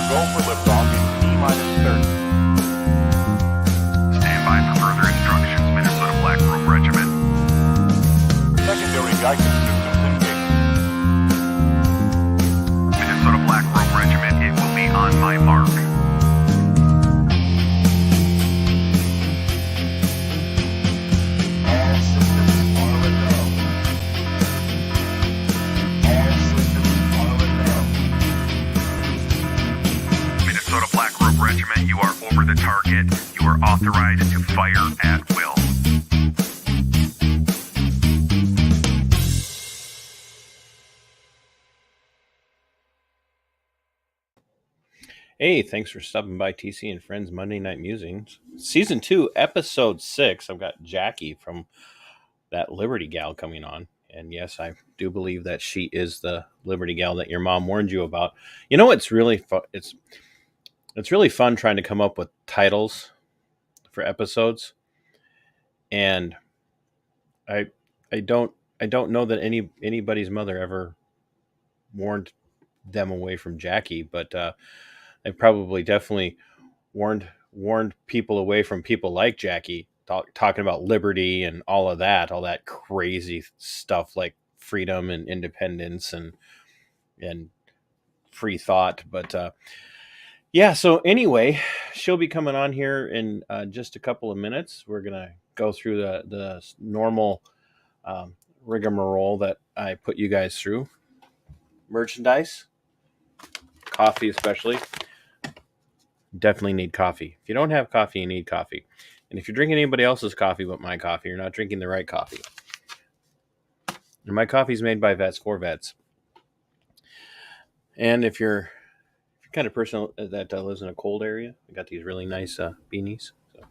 Go for liftoff in T-minus 30. Stand by for further instructions, Minnesota Black Robe Regiment. Secondary guidance systems engaged. Minnesota Black Robe Regiment, it will be on my mark. All systems are a go. All systems are a go. Minnesota Black Robe Regiment, you are over the target. You are authorized to fire at will. Hey, thanks for stopping by TC and Friends Monday Night Musings. Season 2, Episode 6. I've got Jaci from that Liberty Gal coming on. And yes, I do believe that she is the Liberty Gal that your mom warned you about. You know, it's really it's really fun trying to come up with titles for episodes. And I don't know that anybody's mother ever warned them away from Jaci, but I probably definitely warned people away from people like Jaci, talking about liberty and all that crazy stuff like freedom and independence and free thought. But yeah, so anyway, she'll be coming on here in just a couple of minutes. We're gonna go through the normal rigmarole that I put you guys through. Merchandise, coffee especially. Definitely need coffee. If you don't have coffee, you need coffee. And if you're drinking anybody else's coffee but my coffee, you're not drinking the right coffee. And my coffee is made by vets for vets. And if you're kind of person that lives in a cold area, I got these really nice beanies. So,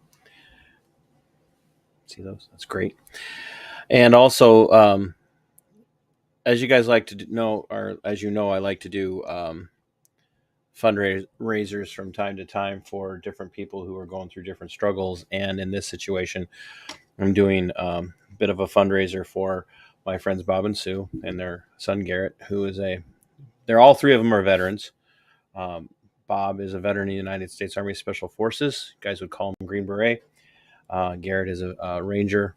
see those? That's great. And also, as you guys like to know, or as you know, I like to do fundraisers from time to time for different people who are going through different struggles. And in this situation, I'm doing a bit of a fundraiser for my friends Bob and Sue and their son Garrett, who is they're all three of them are veterans. Bob is a veteran of the United States Army Special Forces. You guys would call him Green Beret. Garrett is a Ranger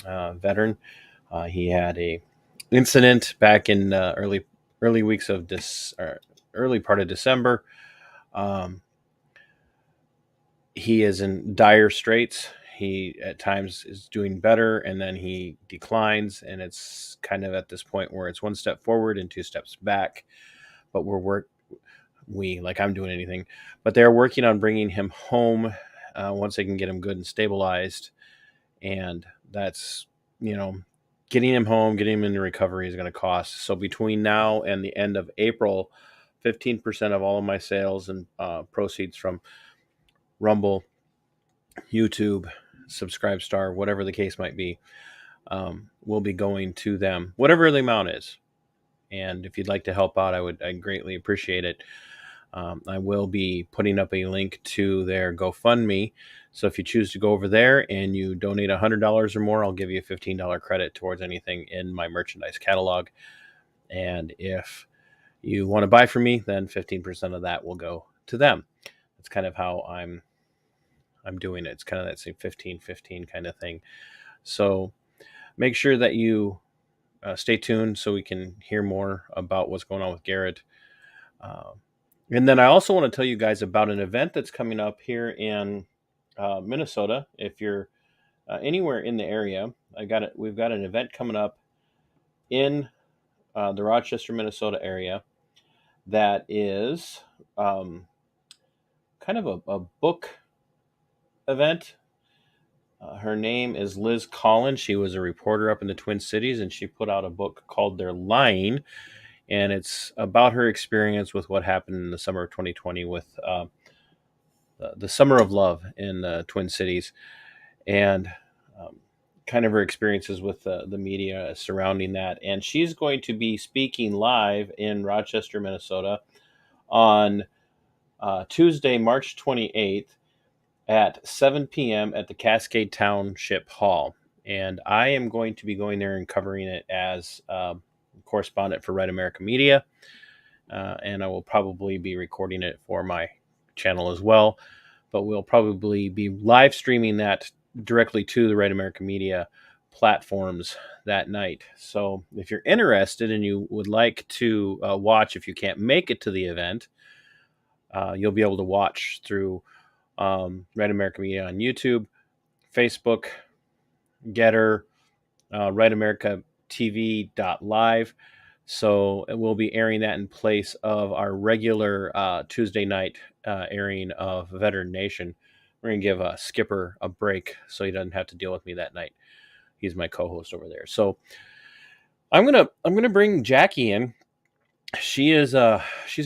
veteran. He had a incident back in early weeks of this, early part of December. He is in dire straits. He at times is doing better and then he declines, and it's kind of at this point where it's one step forward and two steps back. But like I'm doing anything, but they're working on bringing him home once they can get him good and stabilized. And that's, getting him home, getting him into recovery is going to cost. So between now and the end of April, 15% of all of my sales and proceeds from Rumble, YouTube, Subscribestar, whatever the case might be, will be going to them, whatever the amount is. And if you'd like to help out, I'd greatly appreciate it. I will be putting up a link to their GoFundMe. So if you choose to go over there and you donate $100 or more, I'll give you a $15 credit towards anything in my merchandise catalog. And if you want to buy from me, then 15% of that will go to them. That's kind of how I'm doing it. It's kind of that same 15-15 kind of thing. So make sure that you stay tuned so we can hear more about what's going on with Garrett. And then I also want to tell you guys about an event that's coming up here in Minnesota. If you're anywhere in the area, we've got an event coming up in the Rochester, Minnesota area that is kind of a book event. Her name is Liz Collins. She was a reporter up in the Twin Cities, and she put out a book called They're Lying. And it's about her experience with what happened in the summer of 2020 with the Summer of Love in the Twin Cities, and kind of her experiences with the media surrounding that. And she's going to be speaking live in Rochester, Minnesota on Tuesday, March 28th at 7 p.m. at the Cascade Township Hall. And I am going to be going there and covering it as correspondent for Right America Media. and I will probably be recording it for my channel as well. But we'll probably be live streaming that directly to the Right American Media platforms that night. So if you're interested and you would like to watch, if you can't make it to the event, you'll be able to watch through Right American Media on YouTube, Facebook, Getter, Right America TV.live. So we'll be airing that in place of our regular Tuesday night airing of Veteran Nation. We're gonna give Skipper a break so he doesn't have to deal with me that night. He's my co-host over there. So I'm gonna bring Jaci in. She's a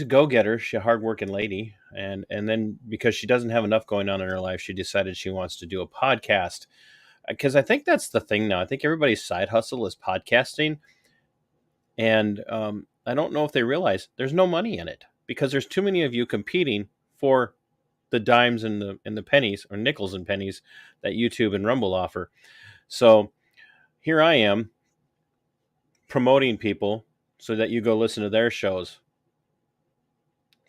go-getter. She's a hardworking lady, and then because she doesn't have enough going on in her life, she decided she wants to do a podcast. Because I think that's the thing now. I think everybody's side hustle is podcasting, and I don't know if they realize there's no money in it because there's too many of you competing for the dimes and the pennies or nickels and pennies that YouTube and Rumble offer. So here I am promoting people so that you go listen to their shows.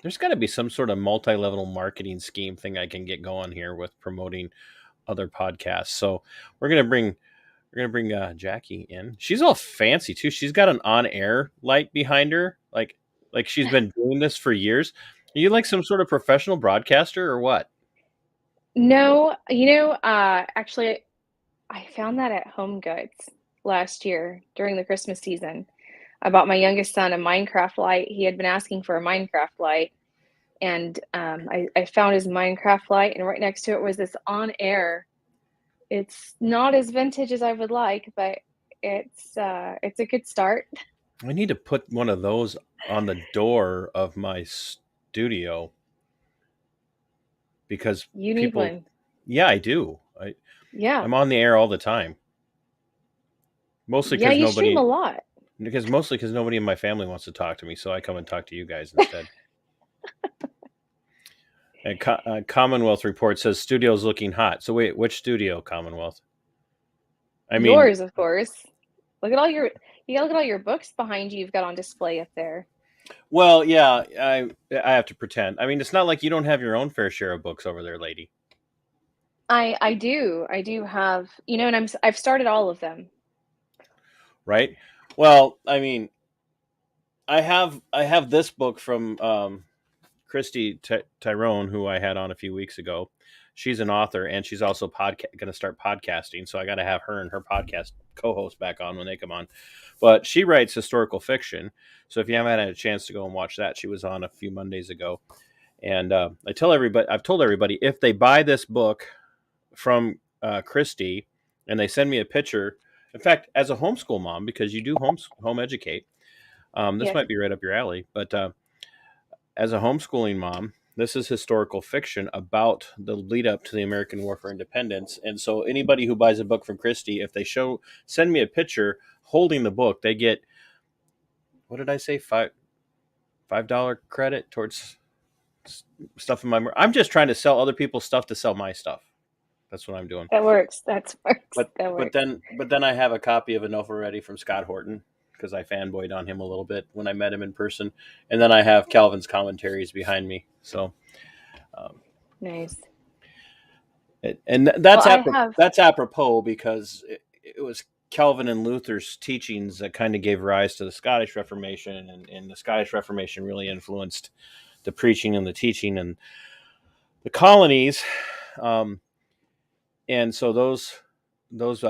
There's got to be some sort of multi-level marketing scheme thing I can get going here with promoting other podcasts. So we're gonna bring Jaci in. She's all fancy too. She's got an on-air light behind her, like she's been doing this for years. Are you like some sort of professional broadcaster or what? No, actually, I found that at Home Goods last year during the Christmas season. I bought my youngest son a Minecraft light. He had been asking for a Minecraft light, and I found his Minecraft light, and right next to it was this on-air. It's not as vintage as I would like, but it's a good start. I need to put one of those on the door of my studio because You need people. one. Yeah, I do. Yeah. I'm on the air all the time. Mostly Yeah, because you stream a lot. mostly because nobody in my family wants to talk to me, so I come and talk to you guys instead. And Commonwealth report says studio's looking hot. So wait, which studio, Commonwealth? I mean, Yours, of course. You gotta look at all your books behind you. You've got on display up there. well, yeah, I have to pretend. I mean, it's not like you don't have your own fair share of books over there, lady. I do have, and I've started all of them. Right? Well, I mean, I have this book from Christy Tyrone, who I had on a few weeks ago. She's an author, and she's also going to start podcasting. So I got to have her and her podcast co-host back on when they come on. But she writes historical fiction. So if you haven't had a chance to go and watch that, she was on a few Mondays ago. And I've told everybody, if they buy this book from Christy and they send me a picture, in fact, as a homeschool mom, because you do home educate, this Yes. might be right up your alley, but as a homeschooling mom, this is historical fiction about the lead up to the American War for Independence. And so anybody who buys a book from Christy, if they send me a picture holding the book, they get, what did I say? $5 credit towards stuff in my, I'm just trying to sell other people's stuff to sell my stuff. That's what I'm doing. That works. That works. But then I have a copy of Enough Already from Scott Horton because I fanboyed on him a little bit when I met him in person, and then I have Calvin's commentaries behind me. So Nice. That's apropos because it was Calvin and Luther's teachings that kind of gave rise to the Scottish Reformation, and the Scottish Reformation really influenced the preaching and the teaching and the colonies. And so those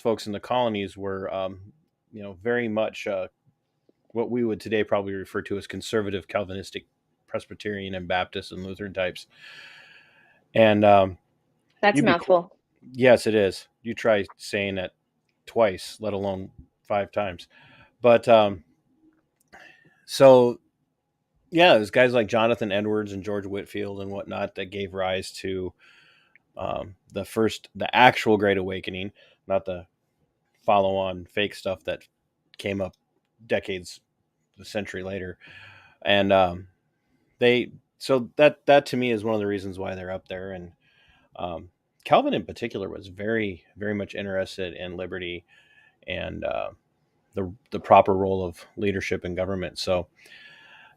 folks in the colonies were, very much what we would today probably refer to as conservative Calvinistic Presbyterian and Baptist and Lutheran types. And that's a mouthful. Yes, it is. You try saying it twice, let alone 5 times. But so yeah, there's guys like Jonathan Edwards and George Whitefield and whatnot that gave rise to the actual Great Awakening, not the follow-on fake stuff that came up decades, a century later. And that to me is one of the reasons why they're up there. And Calvin in particular was very, very much interested in liberty and the proper role of leadership in government. So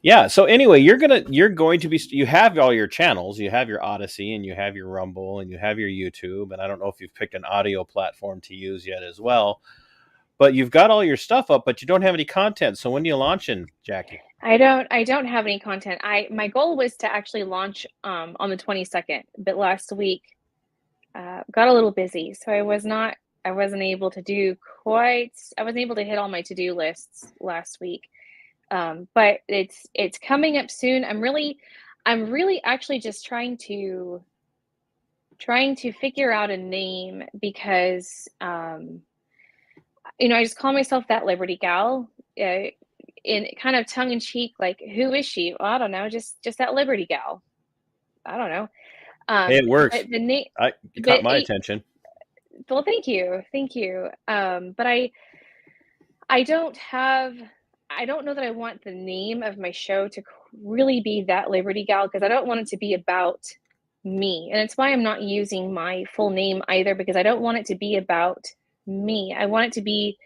Yeah. So anyway, you're going to be, you have all your channels, you have your Odysee and you have your Rumble and you have your YouTube. And I don't know if you've picked an audio platform to use yet as well, but you've got all your stuff up, but you don't have any content. So when are you launching, Jackie? I don't have any content. My goal was to actually launch on the 22nd, but last week got a little busy, so I wasn't able to hit all my to-do lists last week. But it's coming up soon. I'm really actually just trying to figure out a name because I just call myself that Liberty Gal, in kind of tongue in cheek, like, who is she? Well, I don't know, just that Liberty Gal. I don't know. Hey, it works. But the name, It caught my attention. Well, thank you. But I don't know that I want the name of my show to really be that Liberty Gal, because I don't want it to be about me. And it's why I'm not using my full name either, because I don't want it to be about me. I want it to be,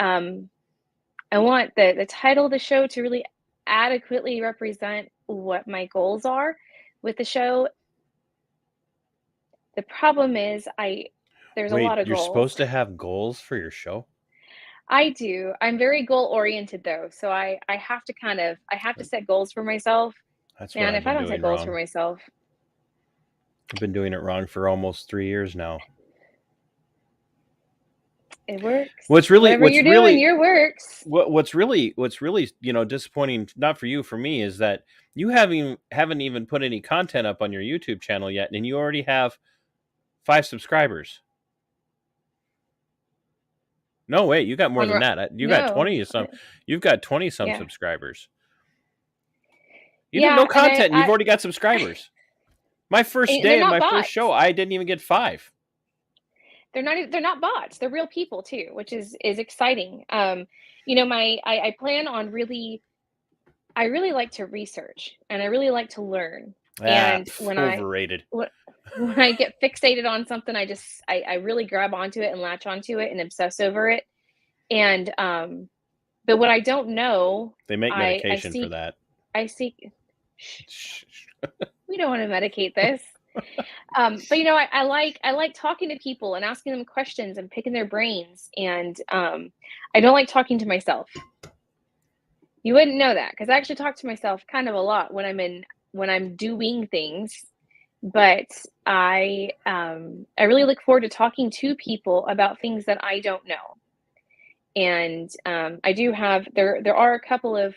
I want the title of the show to really adequately represent what my goals are with the show. The problem is there's a lot of you're goals. supposed to have goals for your show? I do. I'm very goal oriented though. So I have to set goals for myself. That's And what if I don't set goals for myself, I've been doing it wrong for almost 3 years now. It works. What's really works. What's really disappointing, not for you, for me, is that you haven't even put any content up on your YouTube channel yet, and you already have 5 subscribers. No, wait, you got more than that. Got 20 some. You've got 20 some subscribers. You did no content, and you've already got subscribers. My first day and my first show, I didn't even get 5. They're not bots. They're real people too, which is exciting. I plan on I really like to research and I really like to learn. And overrated. When I get fixated on something, I really grab onto it and latch onto it and obsess over it. And but what I don't know, they make medication for that. I seek. We don't want to medicate this. But I like talking to people and asking them questions and picking their brains. And I don't like talking to myself. You wouldn't know that because I actually talk to myself kind of a lot when I'm doing things. But I really look forward to talking to people about things that I don't know. And I do have there are a couple of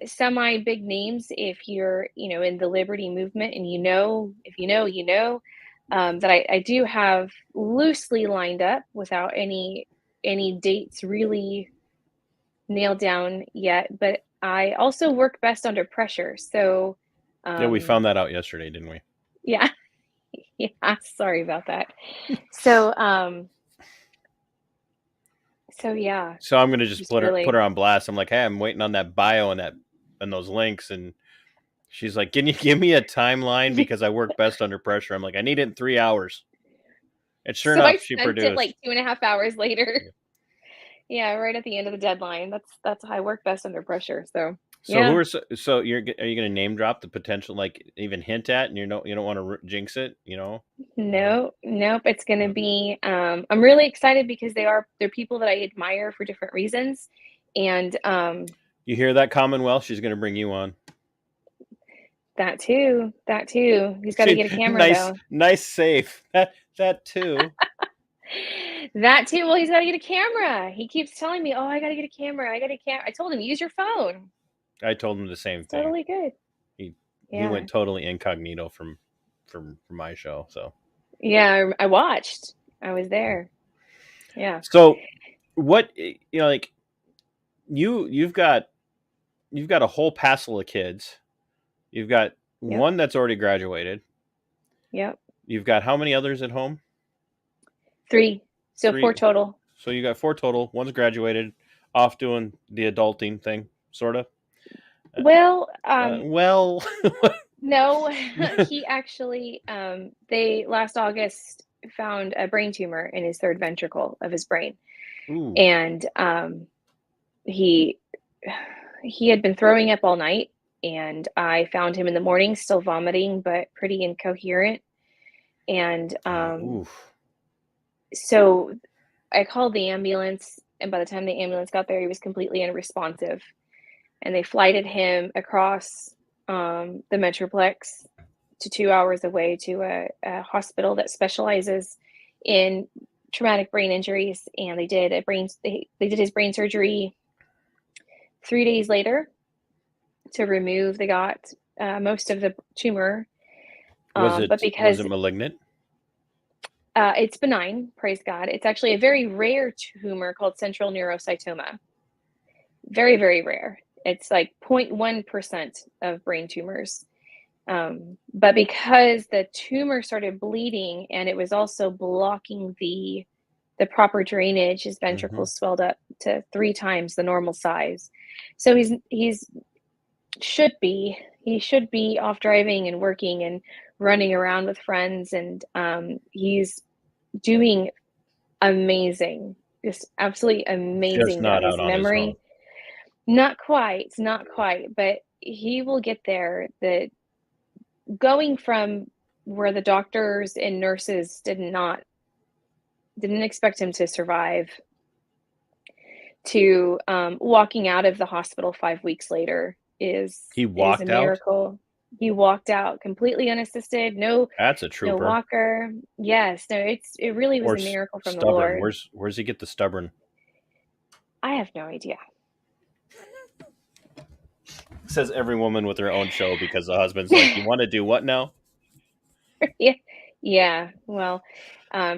semi big names if you're in the liberty movement, and that I do have loosely lined up without any dates really nailed down yet. But I also work best under pressure. So yeah, we found that out yesterday, didn't we? Yeah. Yeah, sorry about that. So yeah. So I'm gonna just put her on blast. I'm like, hey, I'm waiting on that bio and those links, and she's like, can you give me a timeline because I work best under pressure? I'm like, I need it in 3 hours. And sure enough, she produced it like 2.5 hours later. Yeah, right at the end of the deadline. That's how I work best under pressure. So yeah. So are you going to name drop the potential, like even hint at, and you don't want to jinx it, No, nope. It's going to be. I'm really excited because they're people that I admire for different reasons, and you hear that, Commonwealth? She's going to bring you on. That too. He's got to get a camera though. Nice save. That too. That too. Well, he's got to get a camera. He keeps telling me, "Oh, I got to get a camera. I told him, use your phone. I told him the same thing. Totally good. He went totally incognito from my show. So yeah, I watched. I was there. Yeah. So what like you've got a whole passel of kids. You've got one that's already graduated. Yep. You've got how many others at home? 3. So 4 total. So you got 4 total. One's graduated, off doing the adulting thing, sort of. Well, no, he actually, they last August found a brain tumor in his 3rd ventricle of his brain. Ooh. And he he had been throwing up all night, and I found him in the morning still vomiting, but pretty incoherent. And Oof. so I called the ambulance, and by the time the ambulance got there, he was completely unresponsive. And they flighted him across the Metroplex to 2 hours away to a hospital that specializes in traumatic brain injuries. And they did they did his brain surgery 3 days later to remove most of the tumor. Was But it because malignant? it's benign, praise God, it's actually a very rare tumor called central neurocytoma. Very, very rare. It's like 0.1% of brain tumors. But because the tumor started bleeding and it was also blocking the proper drainage, his ventricles swelled up to 3 times the normal size. So he should be off driving and working and running around with friends, and he's doing amazing, just absolutely Just amazing not job. His out on his own. memory, not quite, but he will get there. Going from where the doctors and nurses didn't expect him to survive to walking out of the hospital 5 weeks later is He a walked out? miracle. He walked out completely unassisted, no That's a trooper. walker. Yes, no, it really was Or a miracle from the stubborn. Lord. Where's he get the stubborn? I have no idea. Says every woman with her own show because the husband's like, you want to do what now? Yeah. Well,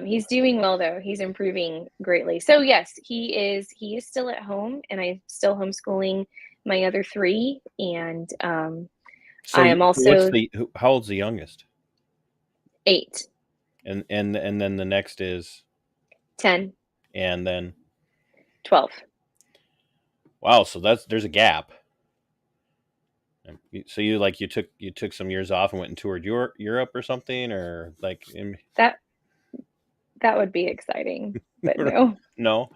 he's doing well though. He's improving greatly. So yes, he is still at home, and I'm still homeschooling my other 3. And So I am also how old's the youngest? 8, And then the next is 10, and then 12. wow, so there's a gap. So you took some years off and went and toured Europe or something, or like That would be exciting, but no. no.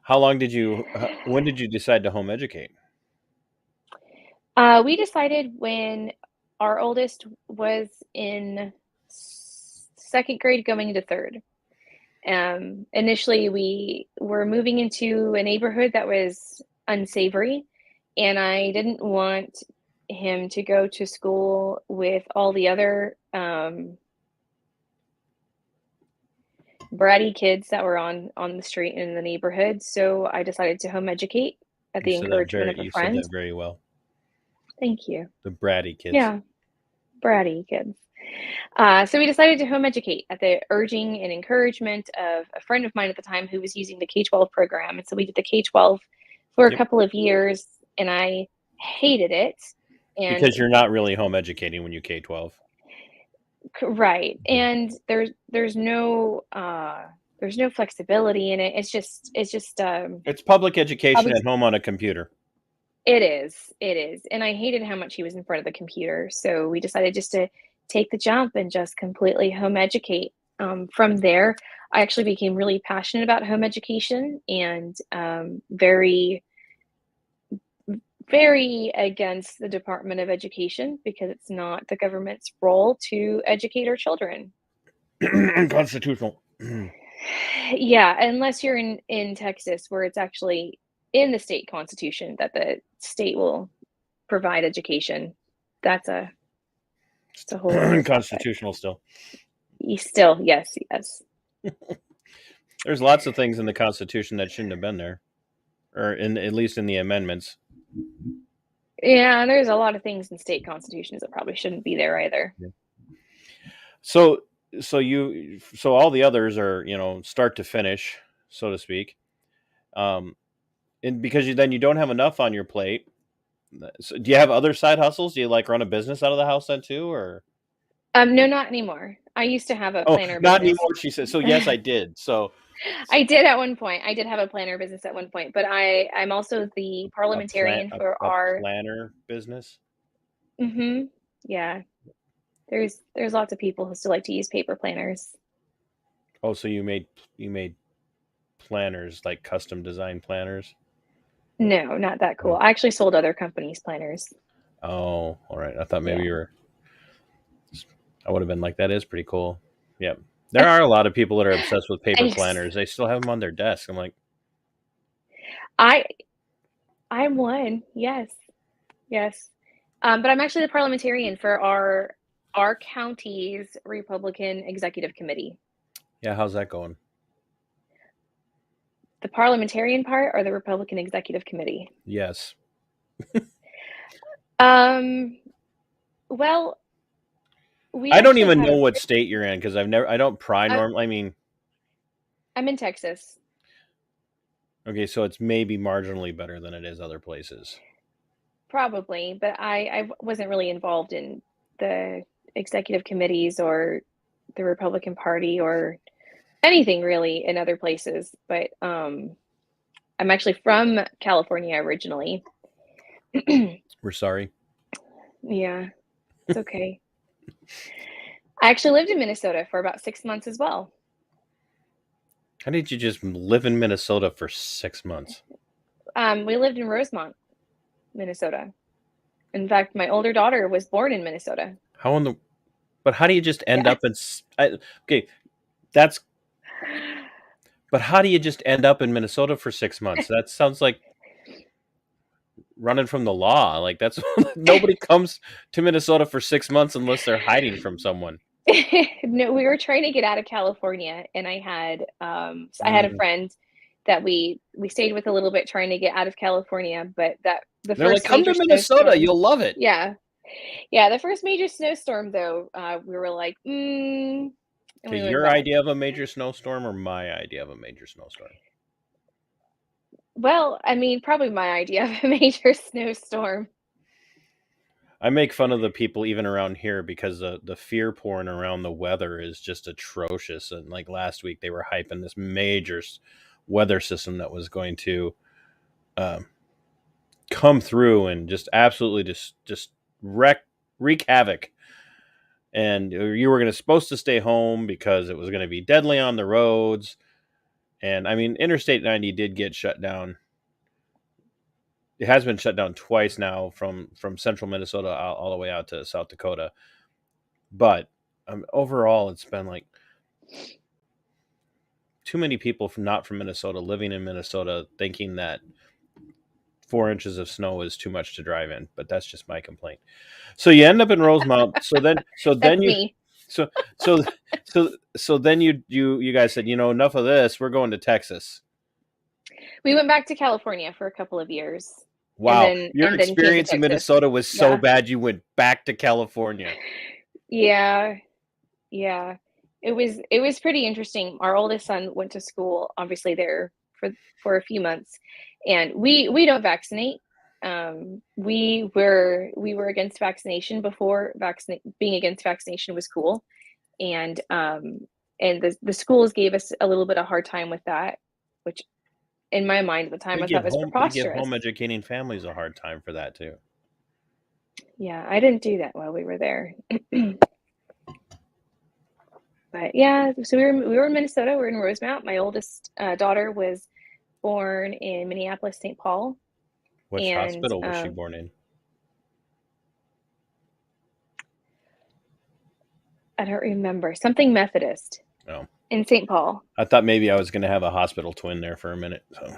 When did you decide to home educate? We decided when our oldest was in 2nd grade going into 3rd. Initially, we were moving into a neighborhood that was unsavory, and I didn't want him to go to school with all the other bratty kids that were on the street in the neighborhood. So I decided to home educate at the encouragement of a You friend. said that very well. Thank you. The bratty kids. Yeah, bratty kids. So we decided to home educate at the urging and encouragement of a friend of mine at the time who was using the K-12 program. And so we did the K-12 for a couple of years, and I hated it. And because you're not really home educating when you K-12. right. And there's no flexibility in it. It's just It's public education at home on a computer. It is. And I hated how much he was in front of the computer. So we decided just to take the jump and just completely home educate. From there, I actually became really passionate about home education, and very, very against the Department of Education, because it's not the government's role to educate our children. Unconstitutional. Yeah, unless you're in Texas, where it's actually in the state constitution that the state will provide education. It's a whole other unconstitutional still. Still, yes. There's lots of things in the Constitution that shouldn't have been there, or at least in the amendments. Yeah, there's a lot of things in state constitutions that probably shouldn't be there either. Yeah. So all the others are, start to finish, so to speak. And because you don't have enough on your plate. So do you have other side hustles? Do you like run a business out of the house then too, or? No, not anymore. I used to have a planner not business. anymore, she said. So yes, I did. So I did at one point. I did have a planner business at one point, but I'm also the parliamentarian for our planner business. Mm-hmm. Yeah. There's lots of people who still like to use paper planners. Oh, so you made planners, like custom design planners? No, not that cool. I actually sold other companies' planners. Oh, all right. I thought maybe Yeah. you were. I would have been like, that is pretty cool. Yep. There are a lot of people that are obsessed with paper I planners. They still have them on their desk. I'm like, I I'm one. Yes. Yes. But I'm actually the parliamentarian for our county's Republican Executive Committee. yeah, how's that going? The parliamentarian part or the Republican Executive Committee? Yes. Um, well, we I don't actually even had know a what state you're in because I don't pry I normally. I mean, I'm in Texas. okay, so it's maybe marginally better than it is other places. Probably, but I wasn't really involved in the executive committees or the Republican Party or anything really in other places. But I'm actually from California originally. We're sorry. Yeah, it's okay. I actually lived in Minnesota for about 6 months as well. How did you just live in Minnesota for 6 months? We lived in Rosemont, Minnesota. In fact, my older daughter was born in Minnesota. How in the? But how do you just end Yeah. up in? Okay, that's. But how do you just end up in Minnesota for 6 months? That sounds like running from the law. Like that's nobody comes to Minnesota for 6 months unless they're hiding from someone. No, we were trying to get out of California, and I had a Mm. friend that we stayed with a little bit trying to get out of California, but that the They're like, first come major to Minnesota, snowstorm, you'll love it. yeah, the first major snowstorm though, we were like, and Okay, we went your back. idea of a major snowstorm or my idea of a major snowstorm? Well, I mean, probably my idea of a major snowstorm. I make fun of the people even around here because the fear porn around the weather is just atrocious. And like last week, they were hyping this major weather system that was going to um, come through and just absolutely just wreak havoc. And you were going to supposed to stay home because it was going to be deadly on the roads. And I mean, Interstate 90 did get shut down. It has been shut down twice now from central Minnesota all the way out to South Dakota. But overall, it's been like too many people not from Minnesota living in Minnesota thinking that 4 inches of snow is too much to drive in. But that's just my complaint. So you end up in Rosemount. That's me. So so so then you guys said, enough of this. We're going to Texas. We went back to California for a couple of years, Wow, your and then came to experience in Texas. Minnesota was so Yeah. bad you went back to California. Yeah. Yeah. It was pretty interesting. Our oldest son went to school obviously there for a few months, and we don't vaccinate. We were against vaccination before being against vaccination was cool, and the schools gave us a little bit of hard time with that, which in my mind at the time I thought was We give preposterous. home educating families a hard time for that too. Yeah, I didn't do that while we were there. But yeah, so we were in Minnesota. We were in Rosemount. My oldest daughter was born in Minneapolis, St. Paul, Which and hospital was she born in? I don't remember, something Methodist Oh, in St. Paul. I thought maybe I was going to have a hospital twin there for a minute. So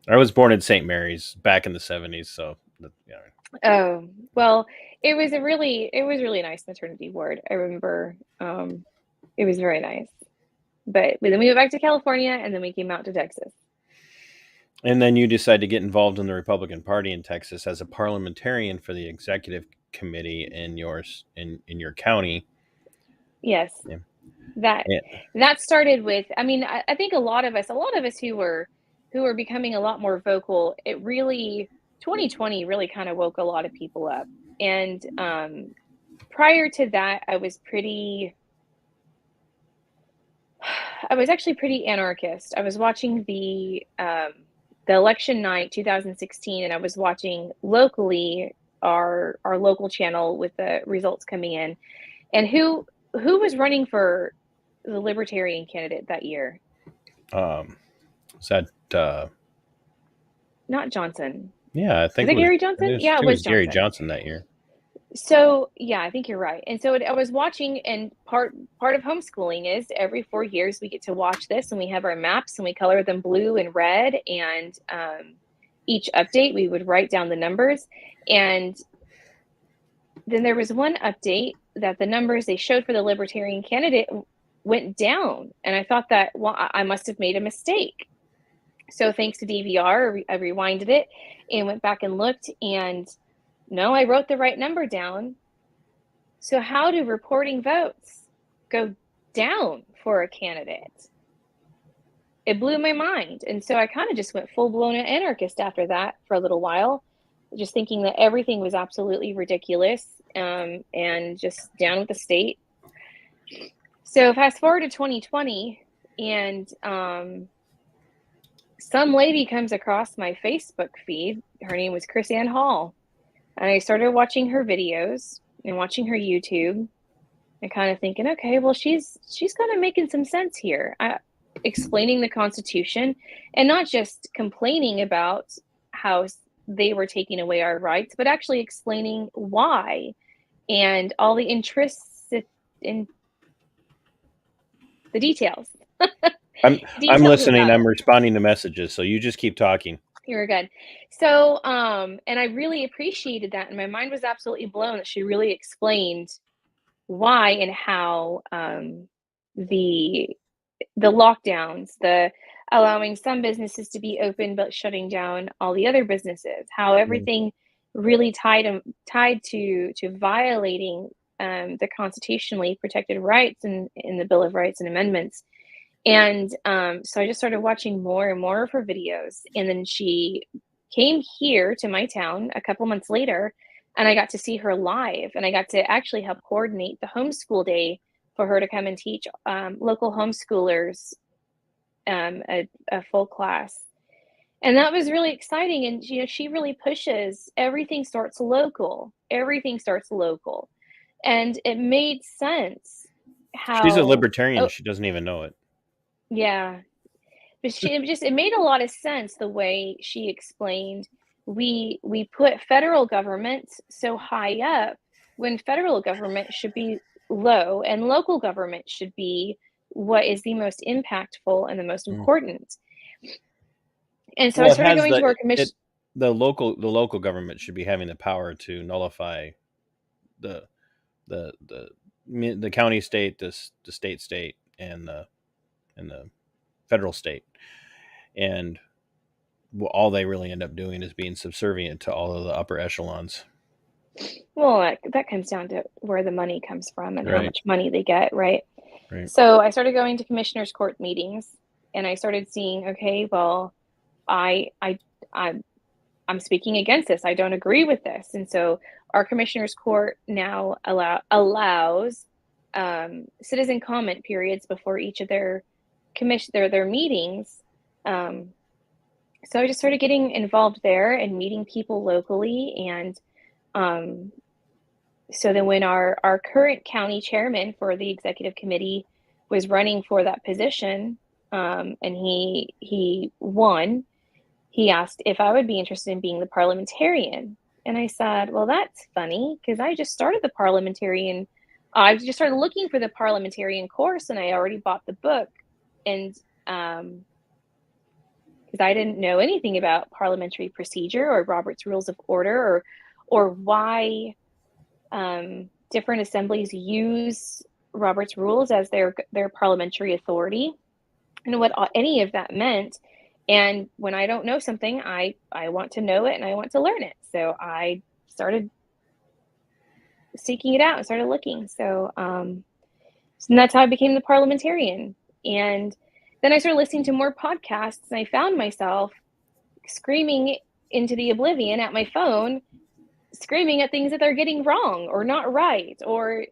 I was born in St. Mary's back in the 70s. So yeah. Oh well, it was really nice maternity ward. I remember it was very nice. But then we went back to California, and then we came out to Texas. And then you decide to get involved in the Republican Party in Texas as a parliamentarian for the executive committee in your county. Yes. Yeah. That started with, I mean, I think a lot of us who were becoming a lot more vocal, 2020 really kind of woke a lot of people up. And prior to that, I was actually pretty anarchist. I was watching the election night 2016, and I was watching locally our local channel with the results coming in, and who was running for the Libertarian candidate that year. Was that not Johnson. Yeah, I think Was it Gary Johnson? it Yeah, it was Gary Johnson. Johnson that year. So yeah, I think you're right. And so I was watching, and part of homeschooling is every 4 years we get to watch this, and we have our maps and we color them blue and red. And each update we would write down the numbers. And then there was one update that the numbers they showed for the Libertarian candidate went down, and I thought that, well, I must have made a mistake. So thanks to DVR, I rewinded it and went back and looked, and no, I wrote the right number down. So how do reporting votes go down for a candidate? It blew my mind. And so I kind of just went full-blown anarchist after that for a little while, just thinking that everything was absolutely ridiculous, and just down with the state. So fast forward to 2020, and some lady comes across my Facebook feed. Her name was Chris Ann Hall. And I started watching her videos and watching her YouTube and kind of thinking, okay, well, she's kind of making some sense here. Explaining the Constitution, and not just complaining about how they were taking away our rights, but actually explaining why and all the interests in the details. I'm Details listening. about it. I'm responding to messages, so you just keep talking. You're good. So, and I really appreciated that, and my mind was absolutely blown that she really explained why and how the lockdowns, the allowing some businesses to be open but shutting down all the other businesses, how everything really tied to violating the constitutionally protected rights in the Bill of Rights and amendments. And so I just started watching more and more of her videos. And then she came here to my town a couple months later, and I got to see her live, and I got to actually help coordinate the homeschool day for her to come and teach local homeschoolers a full class. And that was really exciting. And she really pushes everything starts local. Everything starts local. And it made sense how She's a libertarian. She doesn't even know it. Yeah. But it made a lot of sense the way she explained. We put federal government so high up when federal government should be low, and local government should be what is the most impactful and the most important. And so I started going to our commission. The local government should be having the power to nullify the county state, the state, and the federal state, and all they really end up doing is being subservient to all of the upper echelons. Well, that comes down to where the money comes from and Right. how much money they get, right? Right. So I started going to commissioners' court meetings, and I started seeing, okay, well, I'm speaking against this. I don't agree with this. And so our commissioners' court now allows citizen comment periods before each of their meetings. So I just started getting involved there and meeting people locally. And so then when our current county chairman for the executive committee was running for that position, and he won, he asked if I would be interested in being the parliamentarian. And I said, well, that's funny, because I just started the parliamentarian. I just started looking for the parliamentarian course, and I already bought the book. And because I didn't know anything about parliamentary procedure or Robert's Rules of Order, or why different assemblies use Robert's Rules as their parliamentary authority, and what any of that meant. And when I don't know something, I want to know it and I want to learn it. So I started seeking it out and started looking. So that's how I became the parliamentarian. And then I started listening to more podcasts, and I found myself screaming into the oblivion at my phone, screaming at things that they're getting wrong or not right, or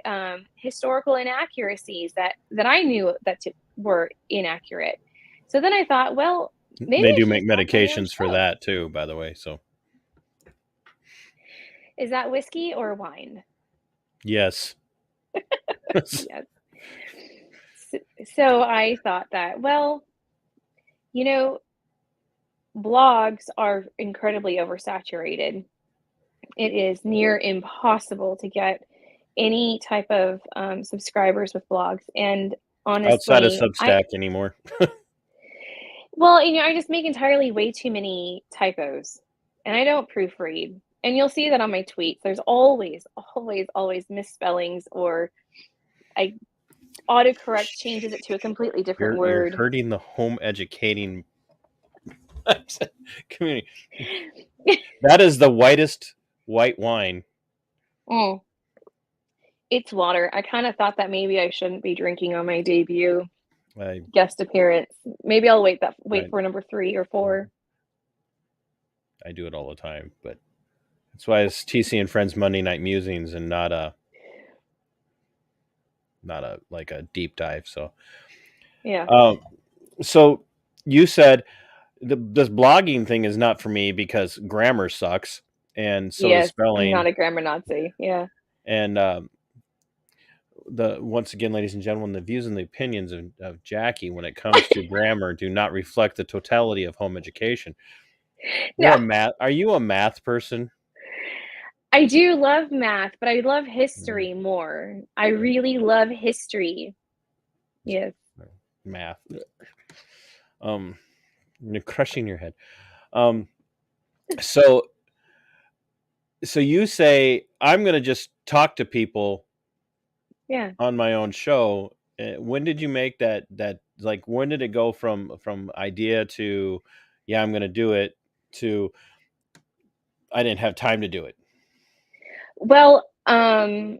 historical inaccuracies that I knew that were inaccurate. So then I thought, well, maybe they do make medications for that too, by the way. So is that whiskey or wine? Yes. Yes. So I thought that, well, blogs are incredibly oversaturated. It is near impossible to get any type of subscribers with blogs. And Outside of honestly, Substack anymore. I just make entirely way too many typos, and I don't proofread. And you'll see that on my tweets. There's always, always, always misspellings, or I autocorrect changes it to a completely different You're word. hurting the home educating community. That is the whitest white wine. Mm. It's water. I kind of thought that maybe I shouldn't be drinking on my debut I guest appearance. Maybe I'll wait Right. for number 3 or 4. do it all the time, but that's why it's TC and Friends Monday Night Musings and not a like a deep dive. So Yeah. So you said this blogging thing is not for me because grammar sucks, and so does Yes, I'm spelling. not a grammar Nazi. Yeah. And once again, ladies and gentlemen, the views and the opinions of Jaci when it comes to grammar do not reflect the totality of home education. No, Are you a math person? I do love math, but I love history more. I really love history. Yes. Math. You're crushing your head. So you say I'm going to just talk to people Yeah. on my own show. When did you make that like when did it go from idea to yeah, I'm going to do it to I didn't have time to do it? Well, I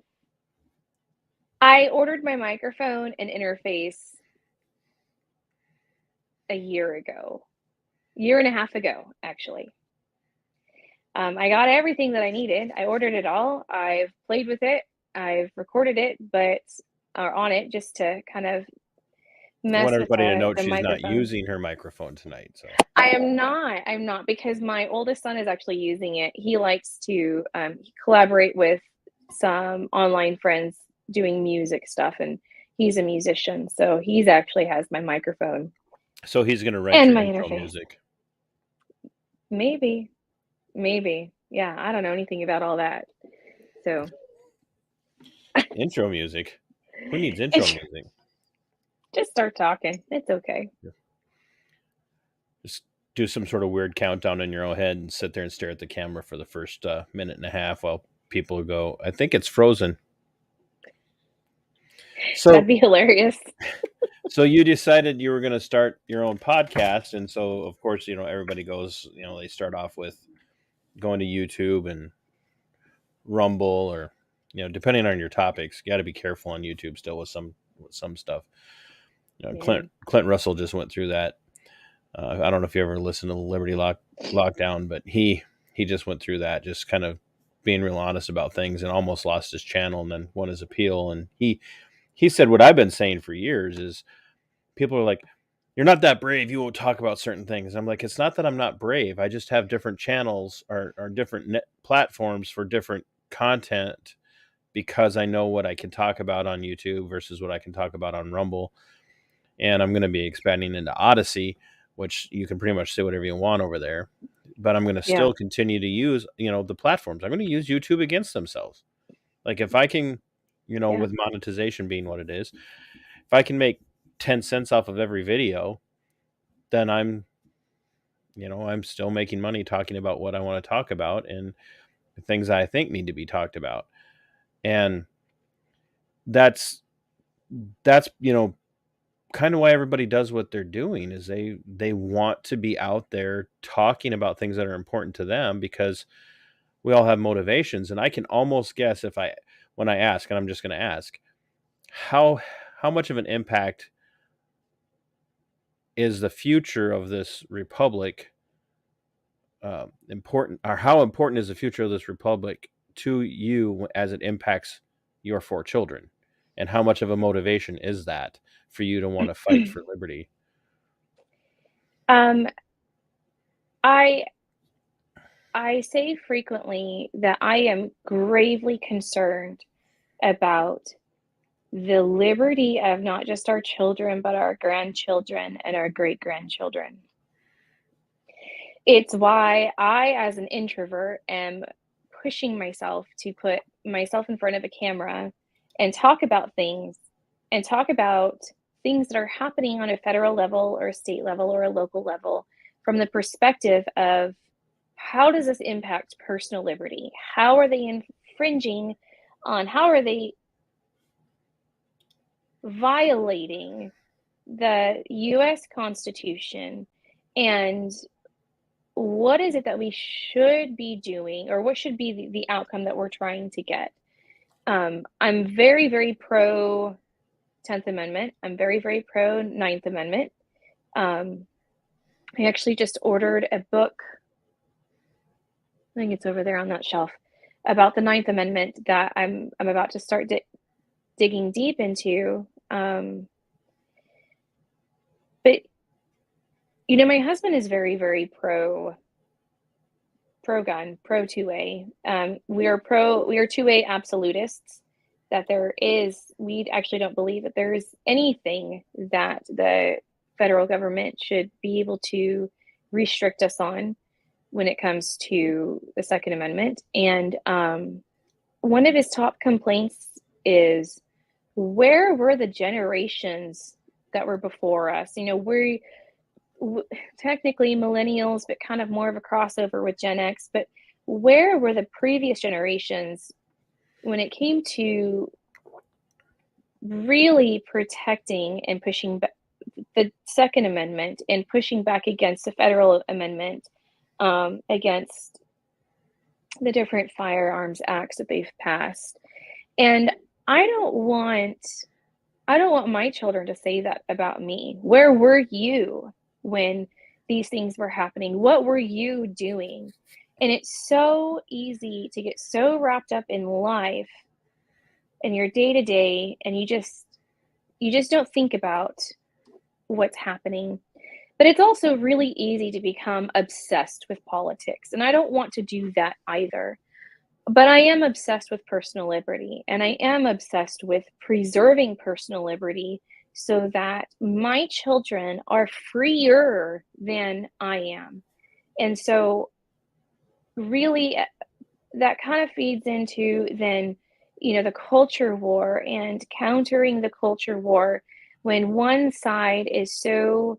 ordered my microphone and interface a year and a half ago, actually. I got everything that I needed. I ordered it all. I've played with it. I've recorded it, or on it, just to kind of I mess want with everybody to note the she's not microphone. using her microphone tonight. So I'm not, because my oldest son is actually using it. He likes to collaborate with some online friends doing music stuff, and he's a musician, so he's actually has my microphone he's going to rent and your my intro interface. music. Maybe. Yeah, I don't know anything about all that. So Intro music? Who needs intro music? just start talking. It's okay. Just do some sort of weird countdown in your own head and sit there and stare at the camera for the first minute and a half while people go, I think it's Frozen. So That'd be hilarious. So you decided you were going to start your own podcast, and so of course, everybody goes, they start off with going to YouTube and Rumble, or depending on your topics. You got to be careful on YouTube still with some stuff. Yeah. Clint Russell just went through that. I don't know if you ever listened to the Liberty Lockdown, but he just went through that, just kind of being real honest about things, and almost lost his channel and then won his appeal. And he said what I've been saying for years is people are like, you're not that brave, you won't talk about certain things. I'm like, it's not that I'm not brave. I just have different channels or different platforms for different content, because I know what I can talk about on YouTube versus what I can talk about on Rumble. And I'm going to be expanding into Odysee, which you can pretty much say whatever you want over there. But I'm going to still continue to use, the platforms. I'm going to use YouTube against themselves. Like if I can, with monetization being what it is, if I can make 10 cents off of every video, then I'm still making money talking about what I want to talk about and the things that I think need to be talked about. And that's kind of why everybody does what they're doing, is they want to be out there talking about things that are important to them, because we all have motivations. And I can almost guess when I ask, and I'm just going to ask, how much of an impact is the future of this republic important, or how important is the future of this republic to you as it impacts your 4 children? And how much of a motivation is that for you to want to fight for liberty? I say frequently that I am gravely concerned about the liberty of not just our children, but our grandchildren and our great grandchildren. it's why I, as an introvert, am pushing myself to put myself in front of a camera and talk about things that are happening on a federal level or a state level or a local level from the perspective of how does this impact personal liberty? How are they infringing on, how are they violating the US Constitution, and what is it that we should be doing, or what should be the outcome that we're trying to get? I'm very, very pro 10th Amendment. I'm very, very pro 9th Amendment. I actually just ordered a book, I think it's over there on that shelf, about the 9th Amendment that I'm about to start digging deep into. But my husband is very, very pro gun, pro 2A. We are 2A absolutists, that we actually don't believe that there is anything that the federal government should be able to restrict us on when it comes to the Second Amendment. And one of his top complaints is, where were the generations that were before us? We're technically millennials, but kind of more of a crossover with Gen X. But where were the previous generations when it came to really protecting and pushing back the Second Amendment and pushing back against the Federal Amendment, against the different firearms acts that they've passed? And I don't want my children to say that about me. Where were you when these things were happening? What were you doing? And it's so easy to get so wrapped up in life and your day-to-day, and you just don't think about what's happening. But it's also really easy to become obsessed with politics, and I don't want to do that either. But I am obsessed with personal liberty, and I am obsessed with preserving personal liberty so that my children are freer than I am. And so really that kind of feeds into then, the culture war and countering the culture war, when one side is so,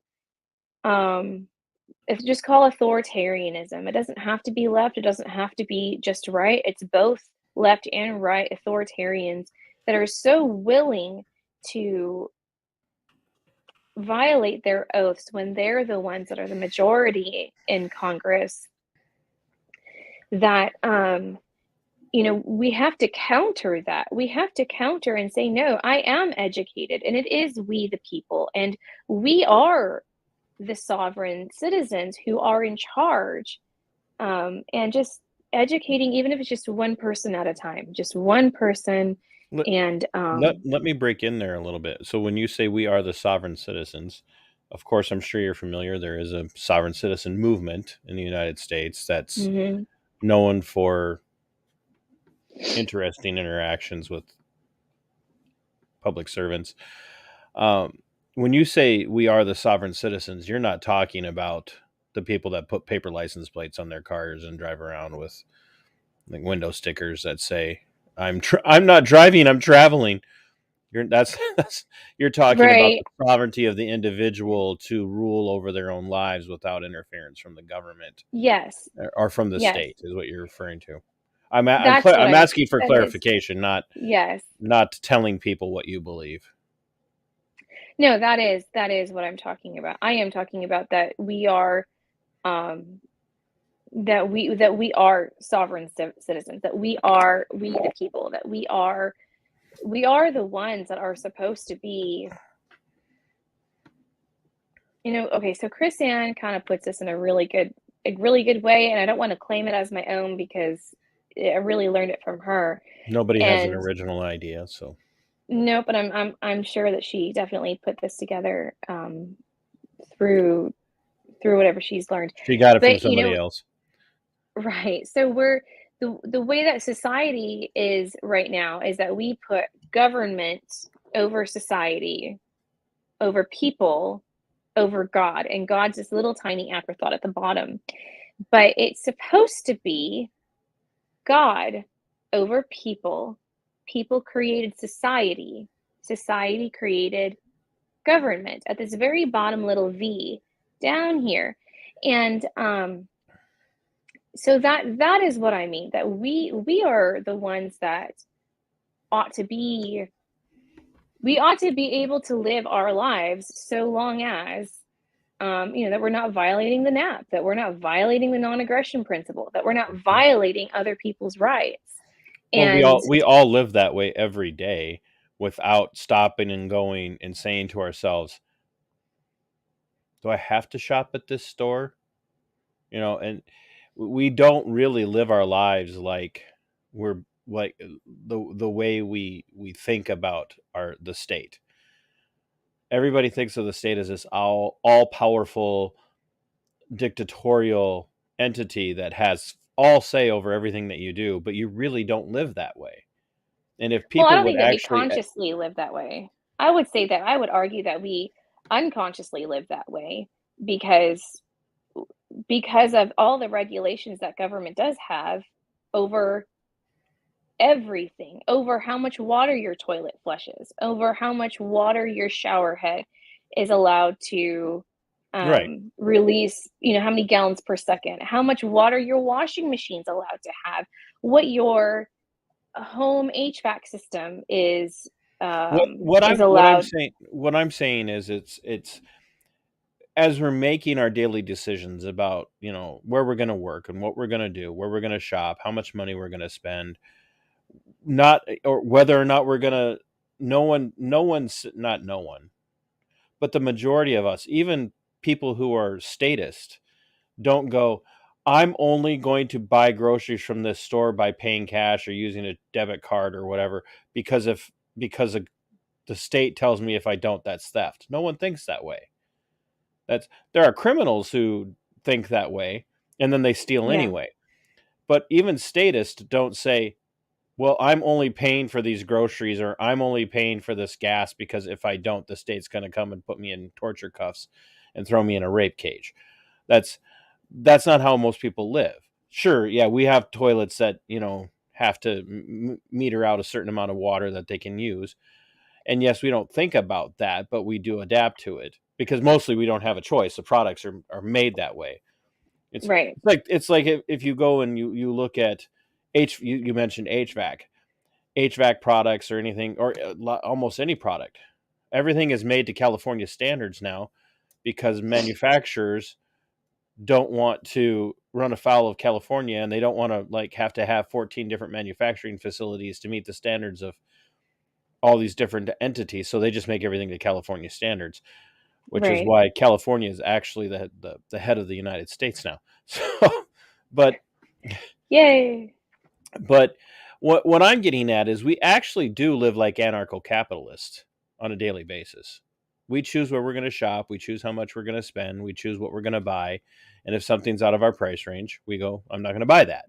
it's just called authoritarianism. It doesn't have to be left. It doesn't have to be just right. It's both left and right authoritarians that are so willing to violate their oaths when they're the ones that are the majority in Congress, that we have to counter that. We have to counter and say, no, I am educated, and it is we the people, and we are the sovereign citizens who are in charge, and just educating, even if it's just one person at a time, just one person. Let, And let me break in there a little bit. So when you say we are the sovereign citizens, of course, I'm sure you're familiar. There is a sovereign citizen movement in the United States that's mhm. known for interesting interactions with public servants. When you say we are the sovereign citizens, you're not talking about the people that put paper license plates on their cars and drive around with like window stickers that say I'm not driving, I'm traveling. You're talking about Right. the sovereignty of the individual to rule over their own lives without interference from the government Yes. or from the Yes. state, is what you're referring to. That's what I'm asking for that is. clarification, Yes. not telling people what you believe. No, that is what I'm talking about. I am talking about that we are, that we are sovereign citizens, that we the people, that we are the ones that are supposed to be. Okay, so Chris Ann kind of puts this in a really good way, and I don't want to claim it as my own because I really learned it from her. Nobody has an And original idea, so no, but I'm sure that she definitely put this together, through whatever she's learned. she got it from But somebody else. right. So we're the way that society is right now is that we put government over society, over people, over God, and God's this little tiny afterthought at the bottom. but it's supposed to be God over people. People created society. Society created government at this very bottom little V down here. And so that is what I mean, that we are the ones that ought to be we ought to be able to live our lives so long as that we're not violating the NAP, that we're not violating the non-aggression principle, that we're not violating other people's rights. Well, And we all live that way every day without stopping and going and saying to ourselves, "Do I have to shop at this store?" And we don't really live our lives like we're like the way we think about the state. Everybody thinks of the state as this all powerful dictatorial entity that has all say over everything that you do, but you really don't live that way. And if well, I people don't would think that we actually consciously live that way. I would argue that we unconsciously live that way because of all the regulations that government does have over everything, over how much water your toilet flushes, over how much water your shower head is allowed to right. release, how many gallons per second, how much water your washing machine's allowed to have, what your home HVAC system is allowed. What I'm saying is it's as we're making our daily decisions about, where we're going to work and what we're going to do, where we're going to shop, how much money we're going to spend, not or whether or not we're going to no one's not no one, but the majority of us, even people who are statist, don't go, I'm only going to buy groceries from this store by paying cash or using a debit card or whatever because of the state tells me if I don't, that's theft. No one thinks that way. There are criminals who think that way and then they steal Yeah, anyway. But even statists don't say, well, I'm only paying for these groceries or I'm only paying for this gas because if I don't, the state's going to come and put me in torture cuffs and throw me in a rape cage. That's not how most people live. Sure, yeah, we have toilets that, have to meter out a certain amount of water that they can use. And yes, we don't think about that, but we do adapt to it because mostly we don't have a choice. The products are made that way. right. It's like if you go and you look at you mentioned HVAC products or anything or almost any product. Everything is made to California standards now because manufacturers don't want to run afoul of California and they don't want to have to have 14 different manufacturing facilities to meet the standards of all these different entities. So they just make everything to California standards, which is Right. why California is actually the head of the United States now. So, but Yay. but what I'm getting at is we actually do live like anarcho-capitalists on a daily basis. We choose where we're going to shop, we choose how much we're going to spend, we choose what we're going to buy, and if something's out of our price range, we go, I'm not going to buy that.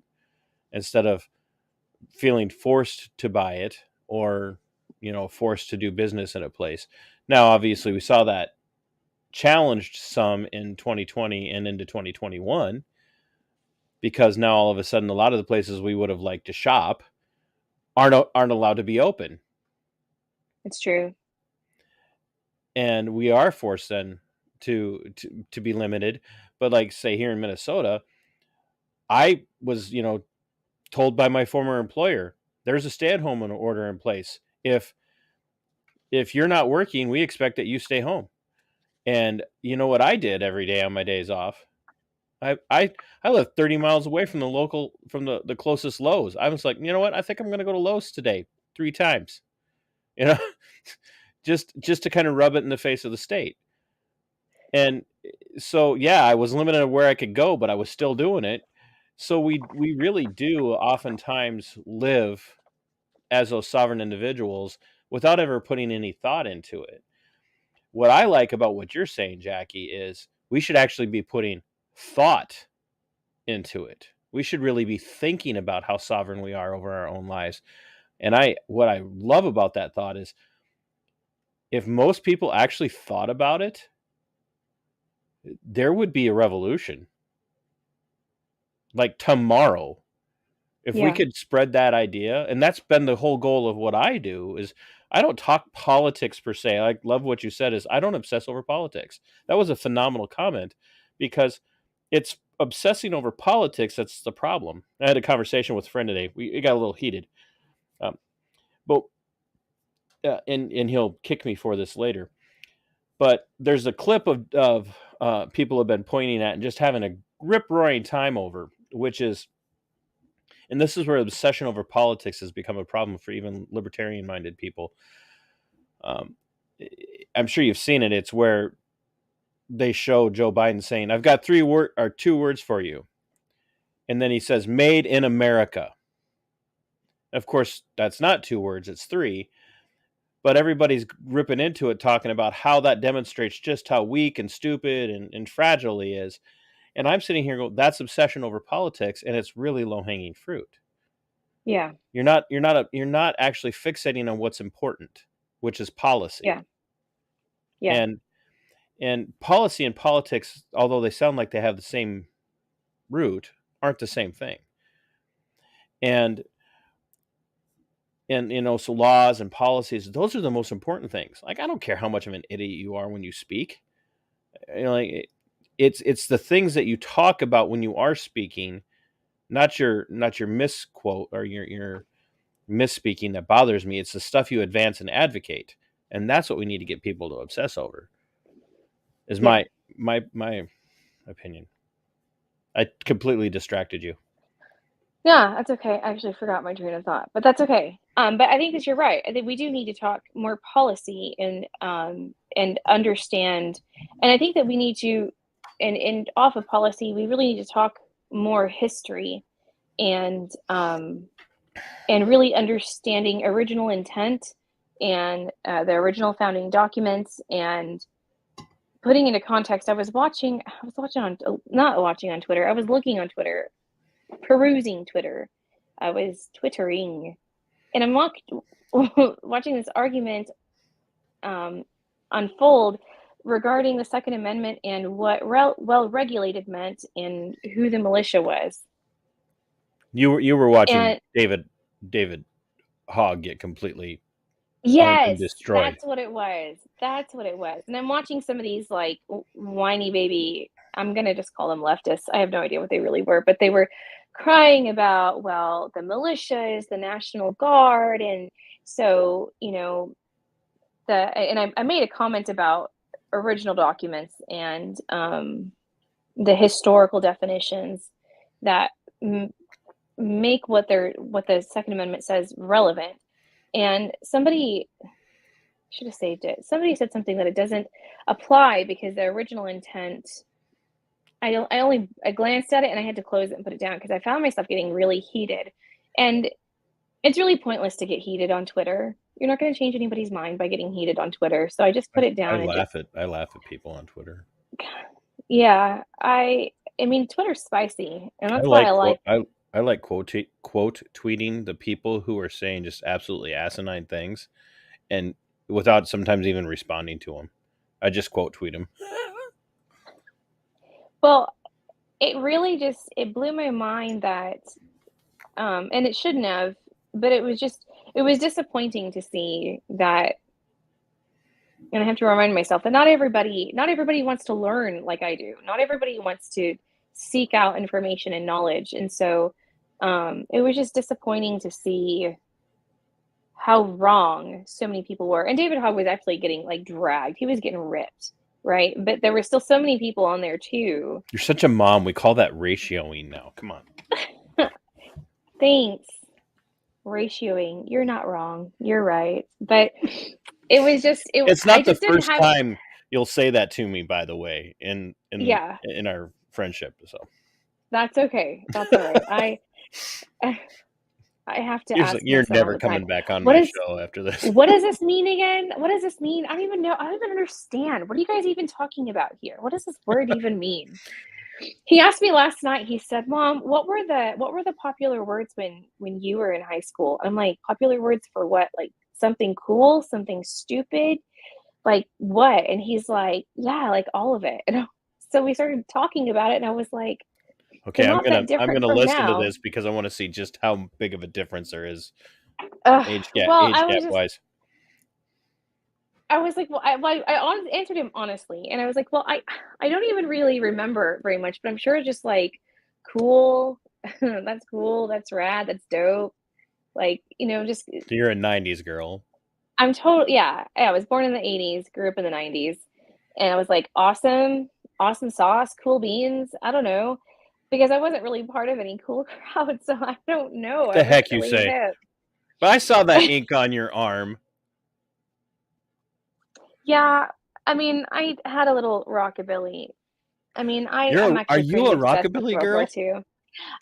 Instead of feeling forced to buy it or forced to do business in a place. Now, obviously, we saw that challenged some in 2020 and into 2021 because now all of a sudden a lot of the places we would have liked to shop aren't allowed to be open, It's true. and we are forced then to be limited. But like say here in Minnesota, I was told by my former employer there's a stay-at-home order in place. If you're not working, we expect that you stay home. And you know what I did every day on my days off? I live 30 miles away from the closest Lowe's. I was like, you know what? I think I'm going to go to Lowe's today 3 times. You know, just to kind of rub it in the face of the state. And so yeah, I was limited to where I could go, but I was still doing it. So we really do oftentimes live as those sovereign individuals without ever putting any thought into it. What I like about what you're saying, Jackie, is we should actually be putting thought into it. We should really be thinking about how sovereign we are over our own lives. And what I love about that thought is if most people actually thought about it, there would be a revolution. like tomorrow. If we Yeah. could spread that idea, and that's been the whole goal of what I do, is I don't talk politics per se. I love what you said, is I don't obsess over politics. That was a phenomenal comment, because it's obsessing over politics that's the problem. I had a conversation with a friend today. It got a little heated. But and he'll kick me for this later. But there's a clip of people have been pointing at and just having a rip roaring time over, which is, and this is where obsession over politics has become a problem for even libertarian minded people. Um, I'm sure you've seen it. It's where they show Joe Biden saying, "I've got 2 words for you," and then he says, "Made in America." Of course, that's not 2 words; it's 3. But everybody's ripping into it, talking about how that demonstrates just how weak and stupid and fragile he is. And I'm sitting here going, that's obsession over politics, and it's really low hanging fruit. Yeah. You're not actually fixating on what's important, which is policy. Yeah. Yeah. And policy and politics, although they sound like they have the same root, aren't the same thing. And so laws and policies, those are the most important things. Like, I don't care how much of an idiot you are when you speak. Like, it's the things that you talk about when you are speaking, not your misquote or your misspeaking that bothers me. It's the stuff you advance and advocate, and that's what we need to get people to obsess over. Is Yeah. my opinion. I completely distracted you. Yeah, that's okay. I actually forgot my train of thought, but that's okay. But I think that you're right. I think we do need to talk more policy and understand. And I think that we need to, and off of policy, we really need to talk more history and really understanding original intent and the original founding documents and putting into context. I was not watching on Twitter. I was looking on Twitter, perusing Twitter. I was twittering, and I'm watching this argument unfold regarding the Second Amendment and what well-regulated meant and who the militia was. You were watching And David Hogg get completely owned and yes, destroyed. that's what it was. That's what it was. And I'm watching some of these like whiny baby, I'm going to just call them leftists. I have no idea what they really were, but they were crying about, well, the militia is the National Guard. And so, I made a comment about original documents and the historical definitions that make what the Second Amendment says relevant. And somebody should have saved it. Somebody said something that it doesn't apply because the original intent. I glanced at it and I had to close it and put it down because I found myself getting really heated. And it's really pointless to get heated on Twitter. You're not going to change anybody's mind by getting heated on Twitter. So I just put it down. I laugh at people on Twitter. Yeah, I mean Twitter's spicy, and that's why I like. I like quote tweeting the people who are saying just absolutely asinine things, and without sometimes even responding to them. I just quote tweet them. Well, it really it blew my mind that, and it shouldn't have, but it was disappointing to see that. And I have to remind myself that not everybody wants to learn like I do. Not everybody wants to seek out information and knowledge. And so it was just disappointing to see how wrong so many people were. And David Hogg was actually getting like dragged. He was getting ripped, right? But there were still so many people on there too. You're such a mom. We call that ratioing now. Come on. Thanks. Ratioing. You're not wrong. You're right. But it was just it's not the first time you'll say that to me, by the way, in our friendship. So that's okay. That's all right. I have to ask. You're never coming back on my show after this. What does this mean again? What does this mean? I don't even know. I don't even understand. What are you guys even talking about here? What does this word even mean? He asked me last night. He said, "Mom, what were the popular words when you were in high school?" I'm like, "Popular words for what? Like something cool, something stupid, like what?" And he's like, "Yeah, like all of it." And so we started talking about it, and I was like, Okay, not that I'm different gonna from listen to now. this because I want to see just how big of a difference there is age Well, gap wise. I was like, well, answered him honestly, and I was like, well, I don't even really remember very much, but I'm sure just like cool, that's cool, that's rad, that's dope. Like, just So you're a '90s girl. I'm total yeah. I was born in the 80s, grew up in the 90s, and I was like, awesome, awesome sauce, cool beans. I don't know, because I wasn't really part of any cool crowd, so I don't know. What I the wasn't heck you really say? hip. But I saw that ink on your arm. Yeah, I mean, I had a little rockabilly. I mean, I'm Are actually you pretty a obsessed with rockabilly World War girl? II.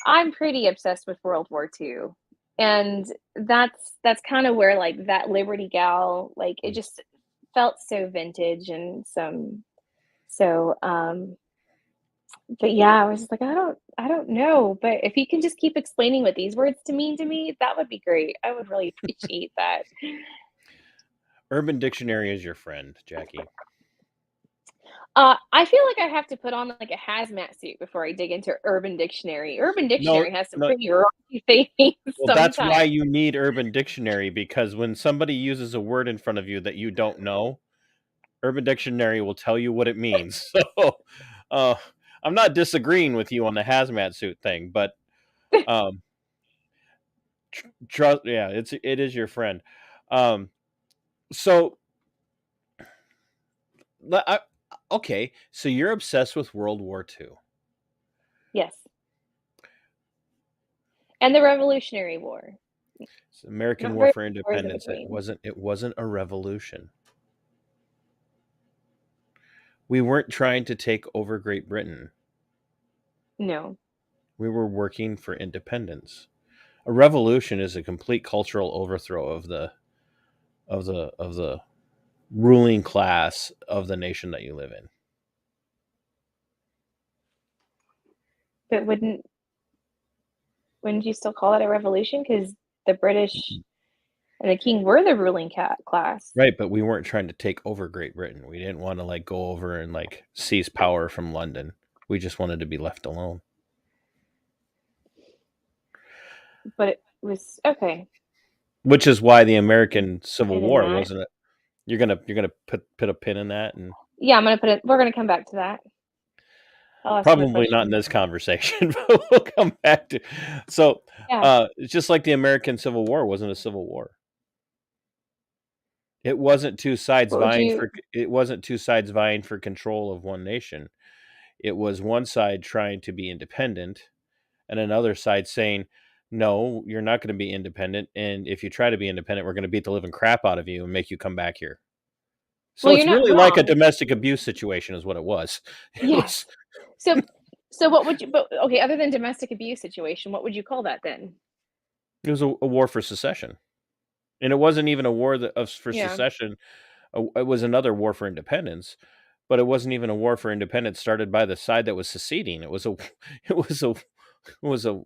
I'm pretty obsessed with World War II, and that's kind of where like that Liberty Gal, like it just felt so vintage and so. But yeah, I was just like, I don't know, but if you can just keep explaining what these words to mean to me, that would be great. I would really appreciate that. Urban Dictionary is your friend, Jackie. I feel like I have to put on like a hazmat suit before I dig into Urban Dictionary. Urban No, Dictionary has some no. pretty rocky things Well, that's why sometimes. you need Urban Dictionary, because when somebody uses a word in front of you that you don't know, Urban Dictionary will tell you what it means. So, uh, I'm not disagreeing with you on the hazmat suit thing, but um, trust, yeah, it is your friend. Um, so, I, okay, so you're obsessed with World War II. Yes. And the Revolutionary War. It's American Not War very for many wars in Independence. between. It wasn't a revolution. We weren't trying to take over Great Britain. No. We were working for independence. A revolution is a complete cultural overthrow of the ruling class of the nation that you live in. But wouldn't you still call it a revolution? Because the British and the king were the ruling class. Right, but we weren't trying to take over Great Britain. We didn't want to like go over and like seize power from London. We just wanted to be left alone. But it was okay. Which is why the American Civil Pin in War that. wasn't it? You're gonna put a pin in that, and Yeah, I'm gonna put it. We're gonna come back to that. I'll ask you a probably not in question. this conversation, but we'll come back to. So, Yeah. it's just like the American Civil War wasn't a civil war. It wasn't two sides What would vying you? for. It wasn't two sides vying for control of one nation. It was one side trying to be independent, and another side saying, "No, you're not going to be independent. And if you try to be independent, we're going to beat the living crap out of you and make you come back here." So Well, it's you're not really like a wrong. domestic abuse situation, is what it was. It Yes. was. So, what would you? But okay, other than domestic abuse situation, what would you call that then? It was a war for secession, and it wasn't even a war for Yeah. secession. It was another war for independence, but it wasn't even a war for independence started by the side that was seceding. It was a, it was a, it was a.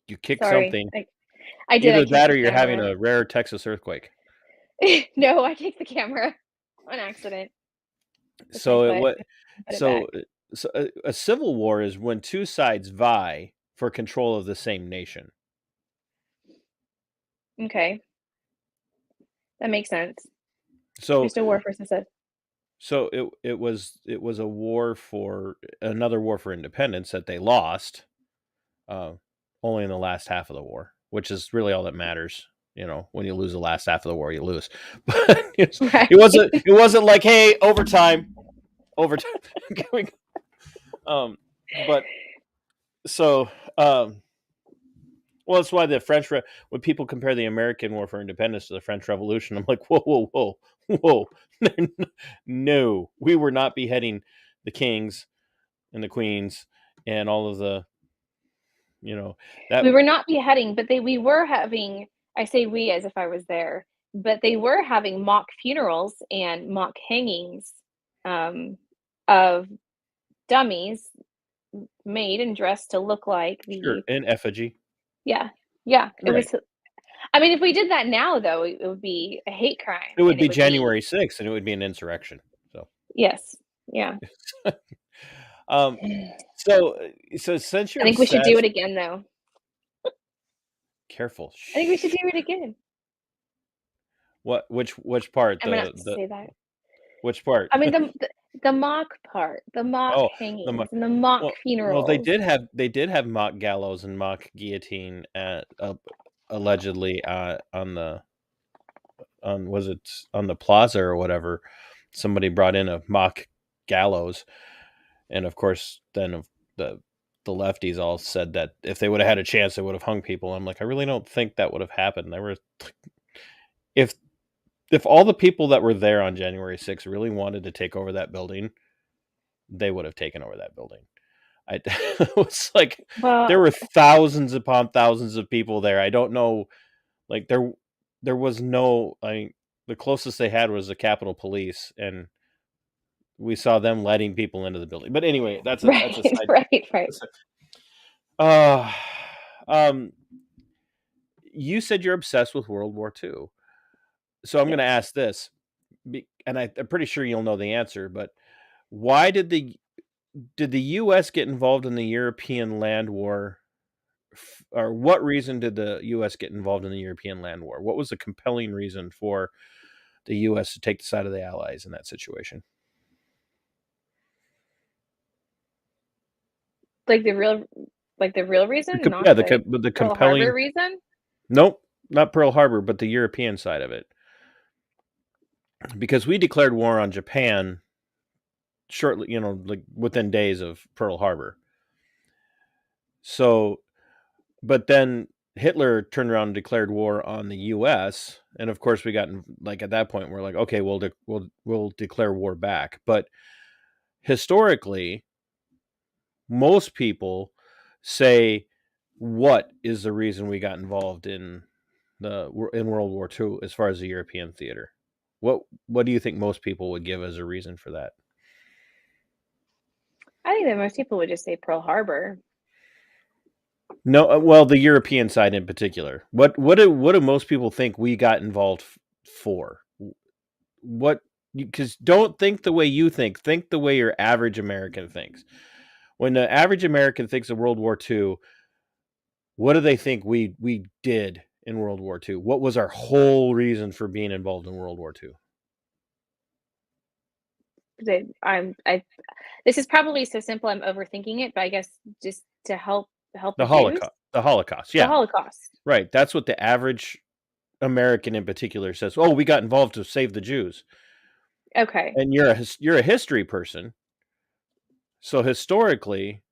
You kick Sorry, something. I did. I Either kicked that the or you're having camera. a rare Texas earthquake. No, I kicked the camera on accident with my So it foot. what Put it back. so a civil war is when two sides vie for control of the same nation. Okay, that makes sense. So Just a war for success. so it was a war for another war for independence that they lost, uh, only in the last half of the war, which is really all that matters. You know, when you lose the last half of the war, you lose. But Right. it wasn't like, hey, overtime. um, but so well, that's why the when people compare the American War for Independence to the French Revolution, I'm like, whoa, whoa, whoa, whoa, no, we were not beheading the kings and the queens and all of the, that We were not beheading, but we were having, I say we as if I was there, but they were having mock funerals and mock hangings of dummies made and dressed to look like sure the in effigy, yeah. Yeah, it right? was. I mean, if we did that now, though, it would be a hate crime, It would and it be would be January 6th, and it would be an insurrection. So, yes, yeah. Um, so since I you're think we should do it obsessed, again, though. careful. I think we should Shh. do it again. What? Which part? I'm gonna say that. Which part? I mean, the mock part, the mock Oh, the mo- hangings and the mock well, funerals. they did have mock gallows and mock guillotine at allegedly on the was it on the plaza or whatever. Somebody brought in a mock gallows, and of course, then the the lefties all said that if they would have had a chance, they would have hung people. I'm like, I really don't think that would have happened. There were if if all the people that were there on January 6th really wanted to take over that building, they would have taken over that building. It was like Well, there were thousands upon thousands of people there. I don't know, like there was no. I mean, the closest they had was the Capitol Police, and we saw them letting people into the building. But anyway, that's a right, side. right. That's uh, um, you said you're obsessed with World War II, so I'm going to Yes. ask this, and I'm pretty sure you'll know the answer. But why did the U.S. get involved in the European land war? Or what reason did the U.S. get involved in the European land war? What was the compelling reason for the U.S. to take the side of the Allies in that situation? Like the real reason, not Yeah, the the Pearl Harbor compelling. reason? Nope, not Pearl Harbor, but the European side of it, because we declared war on Japan shortly, like within days of Pearl Harbor. So, but then Hitler turned around and declared war on the U.S., and of course we got like at that point we're like, okay, we'll declare war back. But historically, most people say, what is the reason we got involved in World War II as far as the European theater? What do you think most people would give as a reason for that? I think that most people would just say Pearl Harbor. No, well, the European side in particular. What do most people think we got involved for? What Because don't think the way you think. Think the way your average American thinks. When the average American thinks of World War II, what do they think we did in World War II? What was our whole reason for being involved in World War II? I this is probably so simple I'm overthinking it, but I guess just to help The the Jews, Holocaust. The Holocaust. the Yeah, Holocaust. right. That's what the average American in particular says. Oh, we got involved to save the Jews. Okay. And you're a history person, so historically,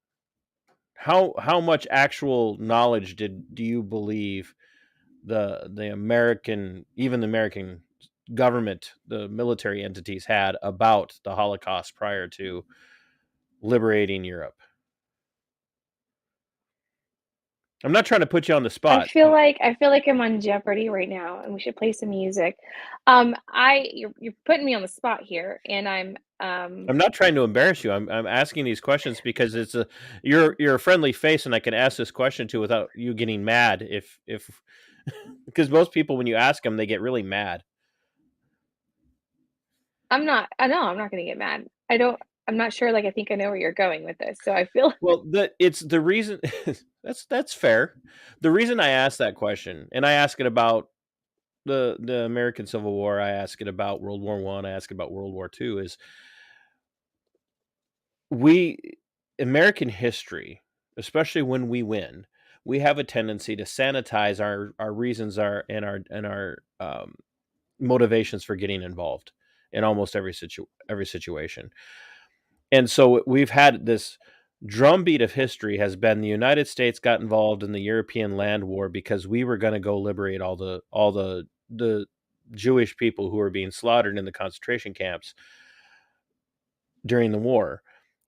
how much actual knowledge do you believe the American, even the American government, the military entities had about the Holocaust prior to liberating Europe? I'm not trying to put you on the spot. I feel like I'm on Jeopardy right now, and we should play some music. You're putting me on the spot here, and I'm not trying to embarrass you. I'm asking these questions because you're a friendly face, and I can ask this question to without you getting mad. If because most people, when you ask them, they get really mad. I'm not. I know I'm not going to get mad. I don't. I'm not sure. Like I think I know where you're going with this, so I feel. Well, it's the reason. That's fair. The reason I ask that question, and I ask it about the American Civil War, I ask it about World War One, I ask it about World War Two, is we American history, especially when we win, we have a tendency to sanitize our reasons, our motivations for getting involved in almost every situation. And so we've had this drumbeat of history has been the United States got involved in the European land war because we were going to go liberate all the Jewish people who were being slaughtered in the concentration camps during the war.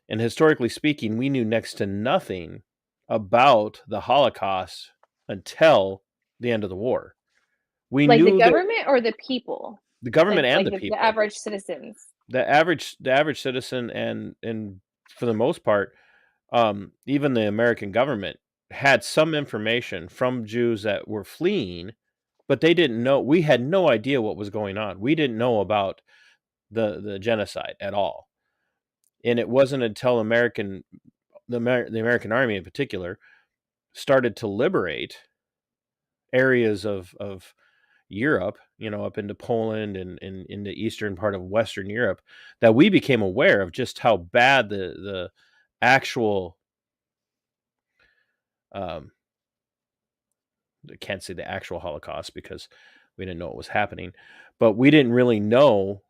And historically speaking, we knew next to nothing about the Holocaust until the end of the war. We Like the knew that government or the people? the government and Like the the people, average citizens? the average citizen, and for the most part, even the American government had some information from Jews that were fleeing, but they didn't know. We had no idea what was going on. We didn't know about the genocide at all. And it wasn't until the American army in particular started to liberate areas of Europe, up into Poland and in the eastern part of Western Europe, that we became aware of just how bad the actual um, I can't say the actual Holocaust because we didn't know what was happening, but we didn't really know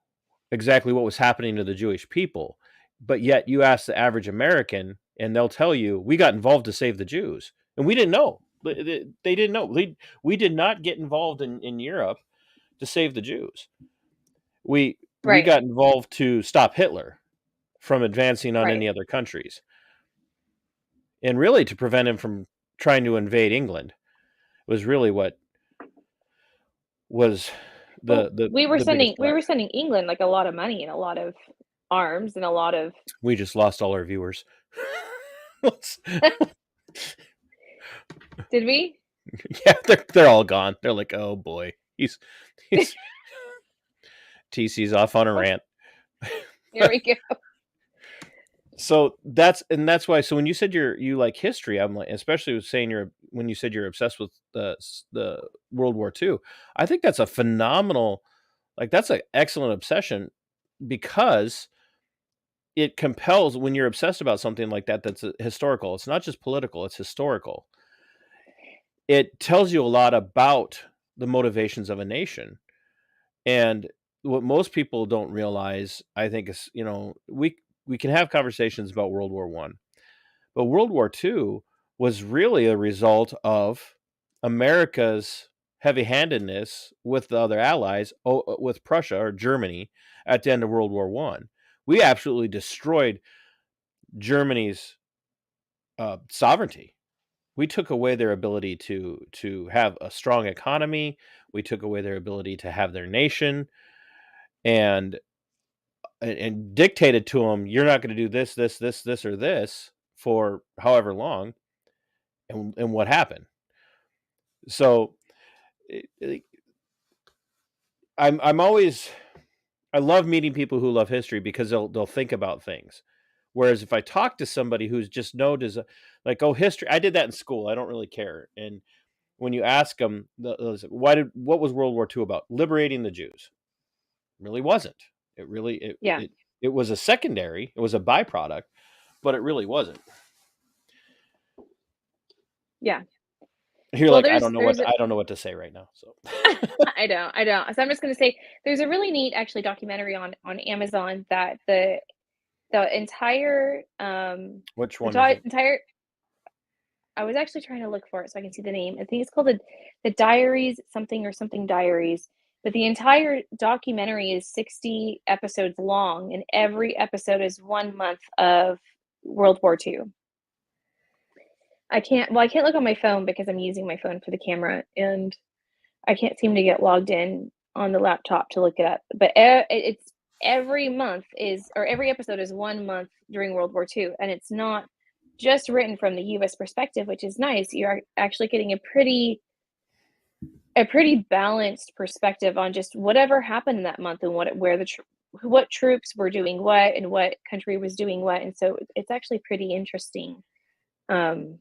exactly what was happening to the Jewish people. But yet, you ask the average American, and they'll tell you, "We got involved to save the Jews," and we didn't know. They didn't know. We did not get involved in Europe to save the Jews. We Right. got involved to stop Hitler from advancing on Right. any other countries, and really to prevent him from trying to invade England. Was really what was Well, the we were biggest threat. sending England like a lot of money and a lot of arms and a lot of. We just lost all our viewers. Did we? Yeah, they're all gone. They're like, oh boy, he's TC's off on a rant. Here we go. So that's why. So when you said you like history, I'm like, especially saying when you said you're obsessed with the World War II, I think that's a phenomenal, that's an excellent obsession, because it compels, when you're obsessed about something like that, that's historical. It's not just political; it's historical. It tells you a lot about the motivations of a nation, and what most people don't realize, I think, is we can have conversations about World War One, but World War II was really a result of America's heavy-handedness with the other allies, with Prussia or Germany at the end of World War One. We absolutely destroyed Germany's sovereignty. We took away their ability to have a strong economy. We took away their ability to have their nation, and dictated to them, you're not going to do this, this, this, this, or this for however long. And what happened? So I'm always, I love meeting people who love history because they'll think about things. Whereas if I talk to somebody who's just like, oh, history, I did that in school, I don't really care. And when you ask them, what was World War II about? Liberating the Jews. It really wasn't. Yeah. It was a secondary. It was a byproduct, but it really wasn't. Yeah. You're like, I don't know what to say right now. So I don't. So I'm just going to say there's a really neat actually documentary on Amazon that the entire which one? entire. I was actually trying to look for it so I can see the name. I think it's called the Diaries something or something Diaries. But the entire documentary is 60 episodes long, and every episode is 1 month of World War II. I can't look on my phone because I'm using my phone for the camera, and I can't seem to get logged in on the laptop to look it up. But it's every episode is 1 month during World War II, and it's not just written from the U.S. perspective, which is nice. You're actually getting a pretty balanced perspective on just whatever happened in that month and what troops were doing what and what country was doing what, and so it's actually pretty interesting. The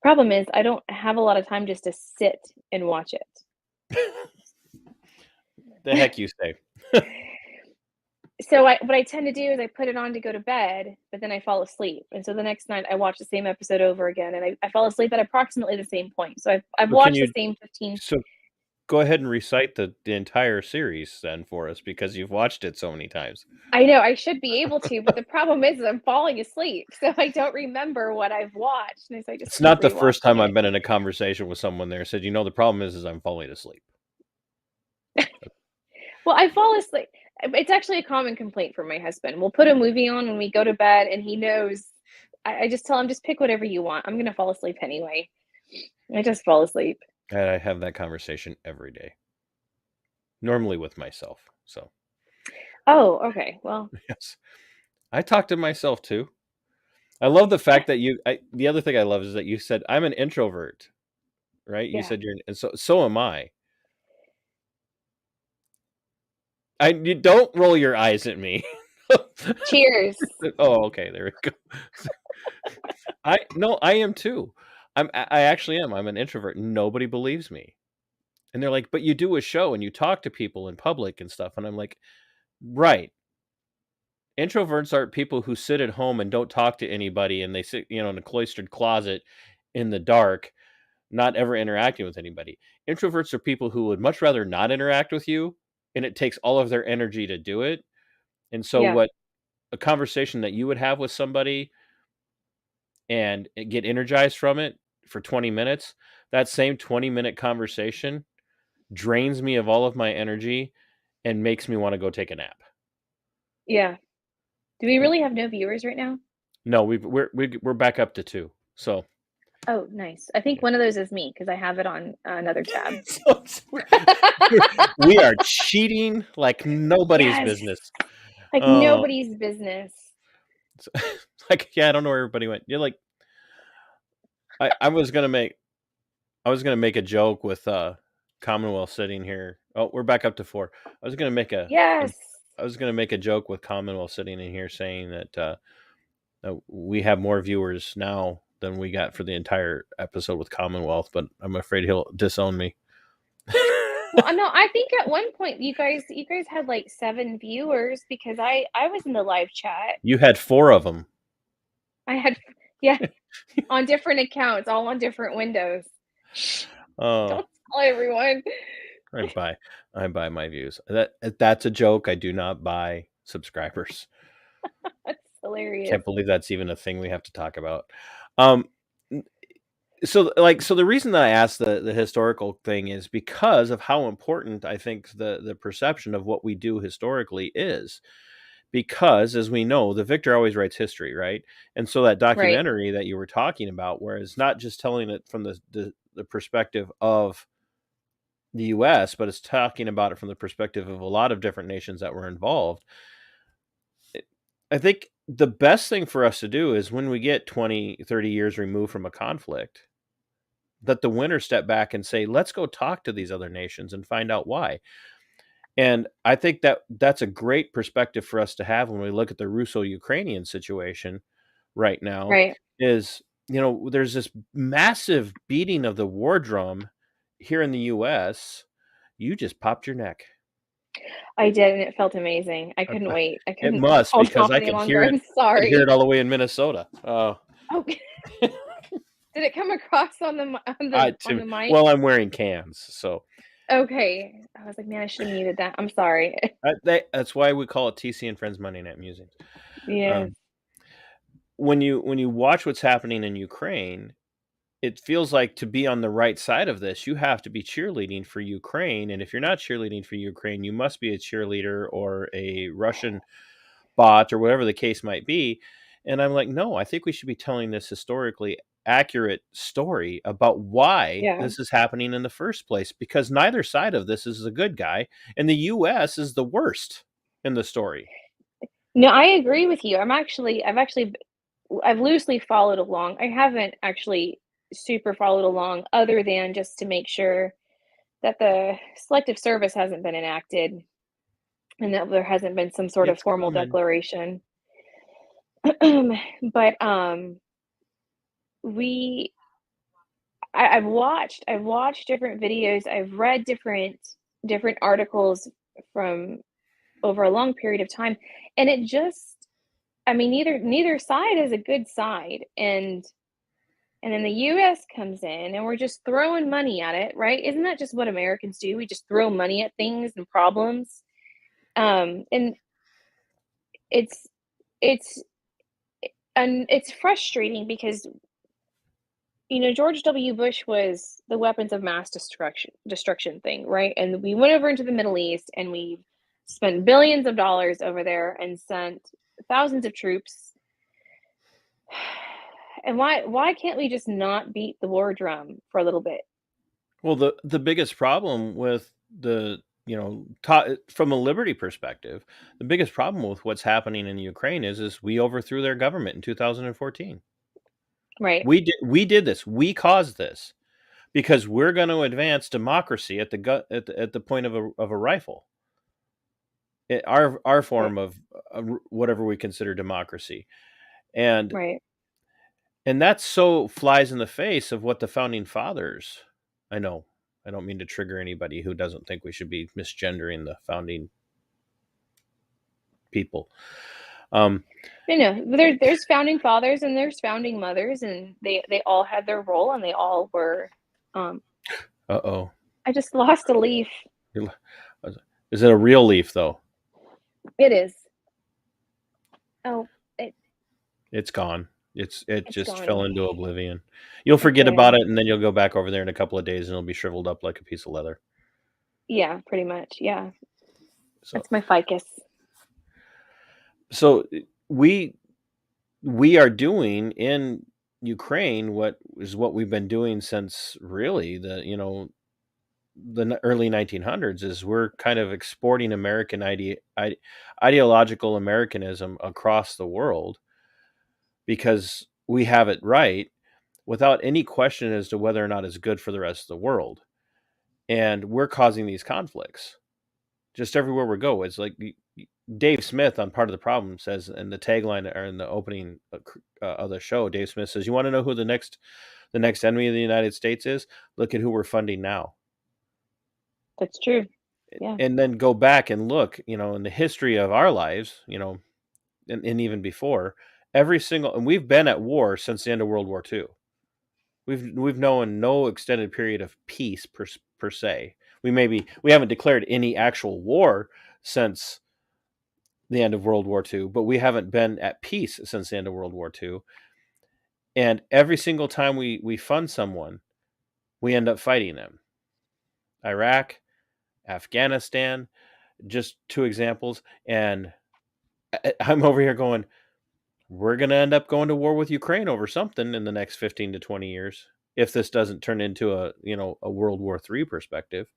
problem is I don't have a lot of time just to sit and watch it. The heck you say. So what I tend to do is I put it on to go to bed, but then I fall asleep, and so the next night I watch the same episode over again, and I fall asleep at approximately the same point. So I've watched the same 15. So go ahead and recite the entire series then for us, because you've watched it so many times. I know I should be able to, but the problem is I'm falling asleep, so I don't remember what I've watched. And so it's not the first time I've been in a conversation with someone there said, the problem is I'm falling asleep. Well, I fall asleep. It's actually a common complaint from my husband. We'll put a movie on when we go to bed, and he knows. I just tell him, just pick whatever you want. I'm going to fall asleep anyway. I just fall asleep. And I have that conversation every day. Normally with myself. So. Oh, okay. Well. Yes. I talk to myself too. I love the fact that the other thing I love is that you said, I'm an introvert, right? Yeah. You said and so am I. You don't roll your eyes at me. Cheers. Oh, okay, there we go. I am too. I actually am. I'm an introvert. Nobody believes me. And they're like, "But you do a show and you talk to people in public and stuff." And I'm like, "Right. Introverts aren't people who sit at home and don't talk to anybody and they sit, in a cloistered closet in the dark, not ever interacting with anybody. Introverts are people who would much rather not interact with you, and it takes all of their energy to do it. And so Yeah. what a conversation that you would have with somebody and get energized from it for 20 minutes, that same 20-minute conversation drains me of all of my energy and makes me want to go take a nap. Yeah. Do we really have no viewers right now? No, we're back up to 2. So Oh, nice. I think one of those is me because I have it on another tab. we are cheating like nobody's Yes. business. Like nobody's business. Like, yeah, I don't know where everybody went. You're like, I was gonna make a joke with Commonwealth sitting here. Oh, we're back up to 4. I was gonna make Yes. a joke with Commonwealth sitting in here saying that we have more viewers now than we got for the entire episode with Commonwealth, but I'm afraid he'll disown me. Well, no, I think at one point you guys had like 7 viewers because I was in the live chat. You had 4 of them. I had on different accounts, all on different windows. Oh, Don't tell everyone. I buy my views. That's a joke. I do not buy subscribers. That's hilarious. Can't believe that's even a thing we have to talk about. So the reason that I asked the historical thing is because of how important I think the perception of what we do historically is. Because, as we know, the victor always writes history, right? And so that documentary that you were talking about, where it's not just telling it from the perspective of the U.S., but it's talking about it from the perspective of a lot of different nations that were involved. I think the best thing for us to do is when we get 20, 30 years removed from a conflict, that the winners step back and say, let's go talk to these other nations and find out why. And I think that that's a great perspective for us to have when we look at the Russo-Ukrainian situation right now. Right. Is, there's this massive beating of the war drum here in the U.S. You just popped your neck. I did, and it felt amazing. I couldn't wait. I couldn't It must, hold because off I any can longer. hear it. I'm sorry. I can hear it all the way in Minnesota. Oh. Did it come across on the mic? Well, I'm wearing cans, so. Okay. I was like, man, I should have muted that. I'm sorry. That's why we call it TC and Friends Monday Night Musings. Yeah. When you watch what's happening in Ukraine, it feels like to be on the right side of this, you have to be cheerleading for Ukraine. And if you're not cheerleading for Ukraine, you must be a cheerleader or a Russian bot or whatever the case might be. And I'm like, no, I think we should be telling this historically accurate story about why this is happening in the first place, because neither side of this is a good guy. And the U.S. is the worst in the story. No, I agree with you. I've loosely followed along. I haven't actually super followed along other than just to make sure that the selective service hasn't been enacted and that there hasn't been some sort of formal declaration. But I've watched different videos. I've read different articles from over a long period of time, and it just, I mean, neither side is a good side, and then the U.S. comes in and we're just throwing money at it, right? Isn't that just what Americans do? We just throw money at things and problems, and it's frustrating because George W. Bush was the weapons of mass destruction thing, right? And we went over into the Middle East and we spent billions of dollars over there and sent thousands of troops. And why can't we just not beat the war drum for a little bit? Well, the biggest problem with the, from a liberty perspective, the biggest problem with what's happening in Ukraine is we overthrew their government in 2014. Right. We did this. We caused this because we're going to advance democracy at the point of a rifle. our form of whatever we consider democracy, and Right. that so flies in the face of what the founding fathers. I know I don't mean to trigger anybody who doesn't think we should be misgendering the founding people. There's founding fathers and there's founding mothers, and they all had their role, and they all were. Uh-oh. I just lost a leaf. Is it a real leaf though? It is. Oh, It's gone. It just gone. fell into oblivion. You'll forget about it, and then you'll go back over there in a couple of days, and it'll be shriveled up like a piece of leather. Yeah, pretty much. Yeah, So, that's my ficus. so we are doing in Ukraine what we've been doing since really the early 1900s. Is we're kind of exporting American ideological Americanism across the world because we have it right without any question as to whether or not it's good for the rest of the world. And we're causing these conflicts just everywhere we go. It's like Dave Smith on Part of the Problem says in the tagline or in the opening of the show, Dave Smith says, "You want to know who the next enemy of the United States is? Look at who we're funding now." That's true. Yeah. And then go back and look, in the history of our lives, and even before, and we've been at war since the end of World War II. We've known no extended period of peace per se. We haven't declared any actual war since the end of World War II, but we haven't been at peace since the end of World War II. And every single time we fund someone, we end up fighting them. Iraq, Afghanistan, just two examples. And I'm over here going, we're going to end up going to war with Ukraine over something in the next 15 to 20 years if this doesn't turn into a World War III perspective,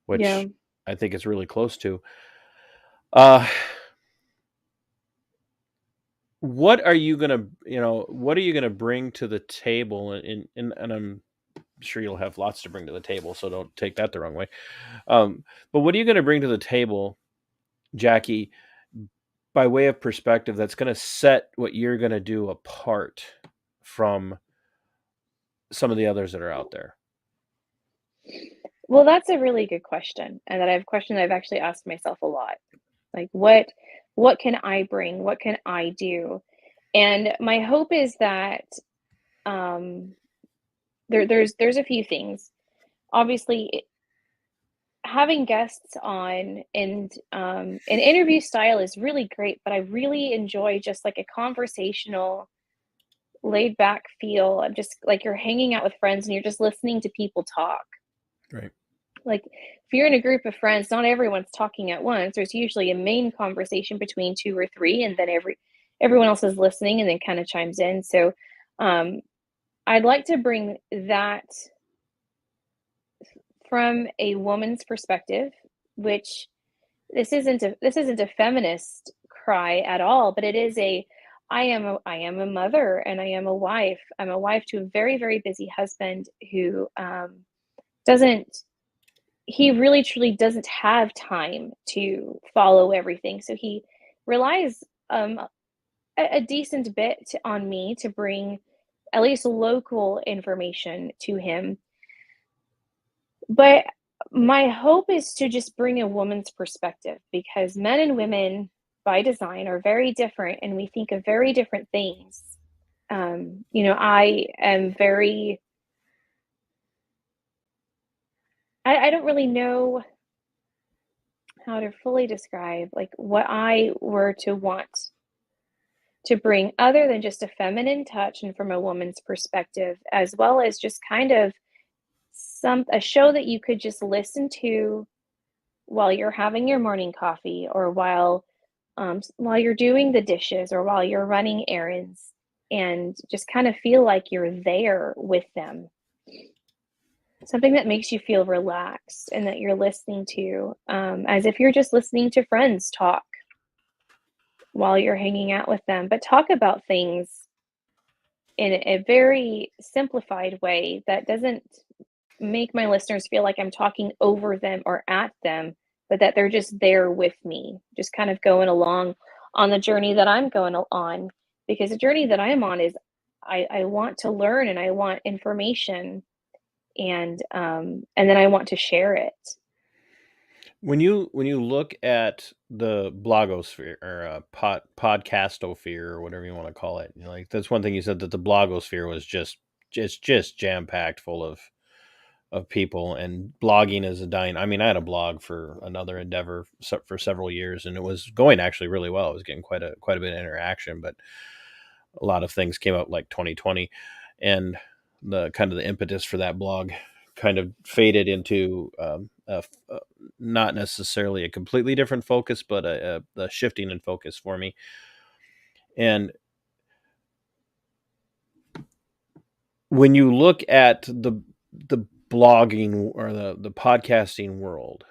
which I think it's really close to. What are you going to bring to the table? And I'm sure you'll have lots to bring to the table, so don't take that the wrong way. But what are you going to bring to the table, Jaci, by way of perspective that's going to set what you're going to do apart from some of the others that are out there? Well, that's a really good question, and that I've actually asked myself a lot. Like, what can I bring? What can I do? And my hope is that there's a few things. Obviously, having guests on and an interview style is really great, but I really enjoy just like a conversational, laid back feel of just like you're hanging out with friends and you're just listening to people talk. Right. Like if you're in a group of friends, not everyone's talking at once. There's usually a main conversation between two or three, and then everyone else is listening and then kind of chimes in. So I'd like to bring that from a woman's perspective, which this isn't a feminist cry at all, but it is I am a mother and I am a wife. I'm a wife to a very, very busy husband who he really truly doesn't have time to follow everything. So he relies a decent bit on me to bring at least local information to him. But my hope is to just bring a woman's perspective, because men and women by design are very different and we think of very different things. I am very, I don't really know how to fully describe like what I were to want to bring other than just a feminine touch and from a woman's perspective, as well as just kind of a show that you could just listen to while you're having your morning coffee, or while you're doing the dishes, or while you're running errands, and just kind of feel like you're there with them. Something that makes you feel relaxed and that you're listening to, as if you're just listening to friends talk while you're hanging out with them, but talk about things in a very simplified way that doesn't make my listeners feel like I'm talking over them or at them, but that they're just there with me, just kind of going along on the journey that I'm going on. Because the journey that I'm on is I want to learn and I want information, and then I want to share it. When you look at the blogosphere or podcastosphere or whatever you want to call it, like that's one thing you said, that the blogosphere was just jam packed full of people, and blogging is a dying. I mean, I had a blog for another endeavor for several years, and it was going actually really well. It was getting quite a bit of interaction, but a lot of things came out like 2020, and the kind of the impetus for that blog kind of faded into not necessarily a completely different focus, but a shifting in focus for me. And when you look at the blogging or the podcasting world,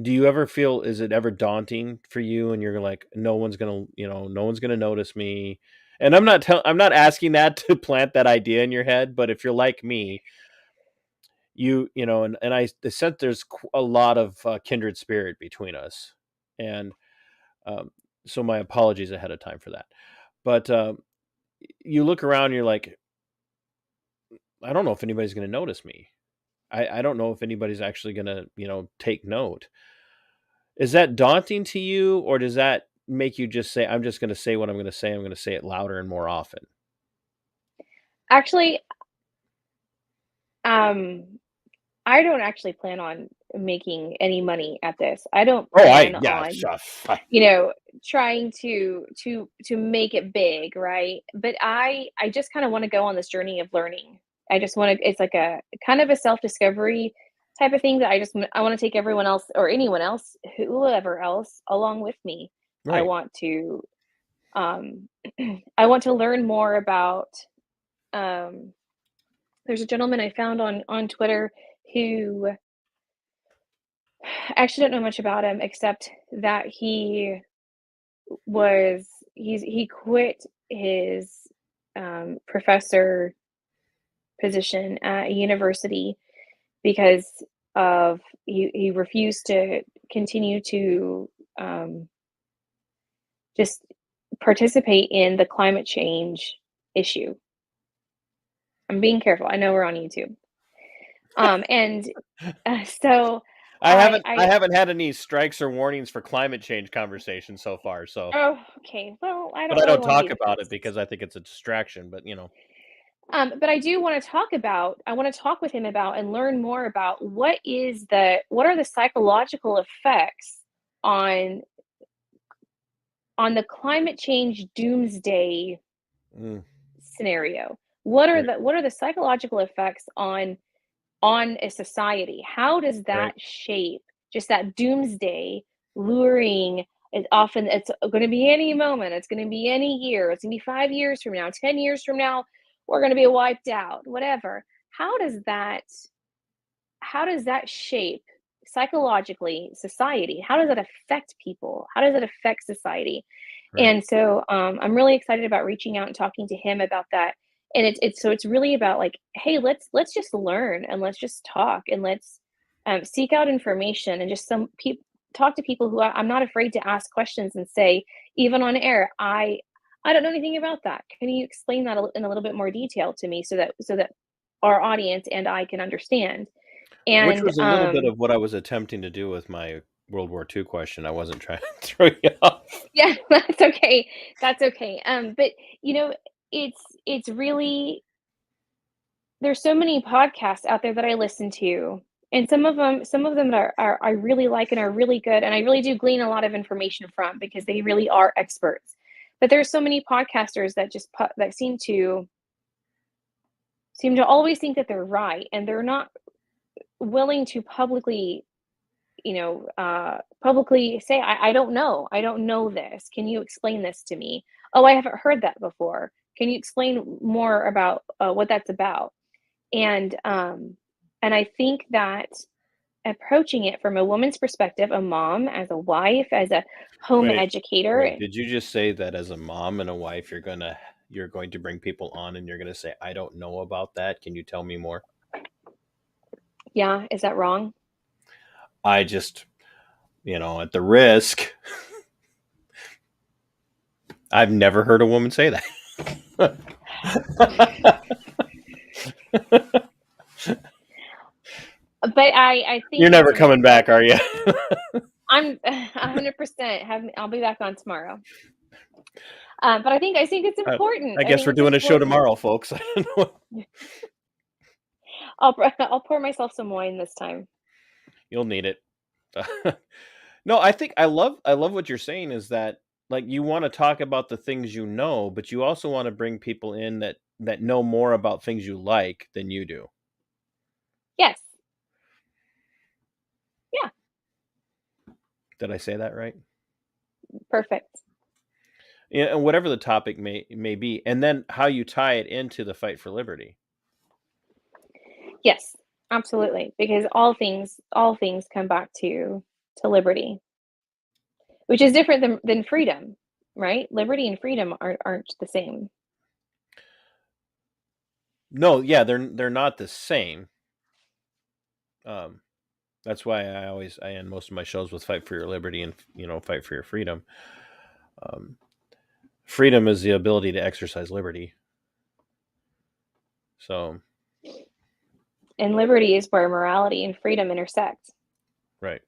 do you ever feel, is it ever daunting for you, and you're like, no one's gonna notice me? And I'm not asking that to plant that idea in your head, but if you're like me, and I sense there's a lot of kindred spirit between us, and um, so my apologies ahead of time for that. But you look around, and you're like, I don't know if anybody's going to notice me. I don't know if anybody's actually going to take note. Is that daunting to you, or does that make you just say, I'm just going to say what I'm going to say? I'm going to say it louder and more often. Actually, um, I don't actually plan on making any money at this. I don't Oh, I plan yeah, on, I- trying to make it big, right? But I just kind of want to go on this journey of learning. I just want to, it's like a kind of a self-discovery type of thing that I want to take everyone else or anyone else, whoever else along with me. I right. want to um I want to learn more about um there's a gentleman I found on Twitter who, I actually don't know much about him except that he quit his professor position at a university because of he refused to continue to just participate in the climate change issue. I'm being careful. I know we're on YouTube. And so I I haven't had any strikes or warnings for climate change conversation so far. So, oh, okay. Well, I but don't I really don't want to be talk the about it first. because I think it's a distraction. But But I do want to talk about. I want to talk with him about and learn more about what are the psychological effects on the climate change doomsday mm, scenario. right, What are the psychological effects on a society? How does right, that shape just that doomsday luring? It's going to be any moment. It's going to be any year. It's going to be 5 years from now, 10 years from now. We're going to be wiped out. Whatever. How does that? How does that shape psychologically society? How does that affect people? How does it affect society? right. And so I'm really excited about reaching out and talking to him about that. And it's really about like, hey, let's just learn and let's just talk and let's seek out information and just some people talk to people who I'm not afraid to ask questions and say, even on air, I don't know anything about that. Can you explain that in a little bit more detail to me so that our audience and I can understand? Which And was a little bit of what I was attempting to do with my World War II question. I wasn't trying to throw you off. yeah, that's okay. That's okay. But you know, it's really there's so many podcasts out there that I listen to, and some of them are I really like and are really good, and I really do glean a lot of information from because they really are experts. But there's so many podcasters that that seem to always think that they're right, and they're not willing to publicly say, I don't know this. Can you explain this to me? Oh, I haven't heard that before. Can you explain more about what that's about? And I think that approaching it from a woman's perspective, a mom, as a wife, as a home Wait, educator, wait. Did you just say that as a mom and a wife, you're going to bring people on and you're gonna say, I don't know about that. Can you tell me more? yeah, is that wrong? I just at the risk. I've never heard a woman say that. But I think You're never it's coming back, are you? I'm 100%. I'll be back on tomorrow. But I think it's important. I I guess think we're it's doing a show important. tomorrow, folks. I don't know. I'll pour myself some wine this time. You'll need it. No, I think I love what you're saying is that like you want to talk about the things you know, but you also want to bring people in that know more about things you like than you do. Yes. Yeah. Did I say that right? Perfect. Yeah, and whatever the topic may be, and then how you tie it into the fight for liberty. Yes. Absolutely. Because all things come back to liberty, which is different than freedom, right? Liberty and freedom aren't the same. No, yeah, they're not the same. That's why I end most of my shows with fight for your liberty and fight for your freedom. Freedom is the ability to exercise liberty. So And liberty is where morality and freedom intersect. right,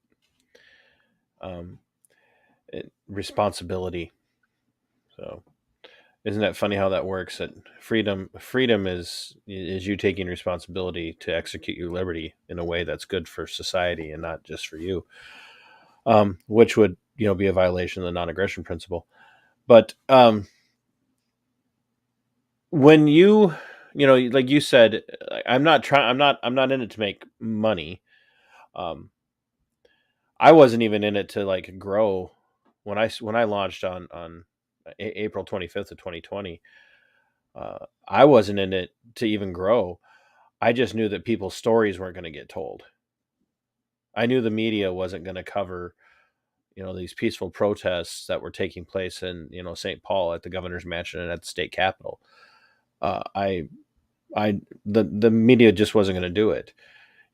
responsibility. So isn't that funny how that works? That freedom is you taking responsibility to execute your liberty in a way that's good for society and not just for you. Which would be a violation of the non-aggression principle. But when like you said, I'm not in it to make money. I wasn't even in it to like grow when I launched on April 25th of 2020. I wasn't in it to even grow. I just knew that people's stories weren't going to get told. I knew the media wasn't going to cover these peaceful protests that were taking place in St. Paul at the governor's mansion and at the state capitol. The media just wasn't going to do it.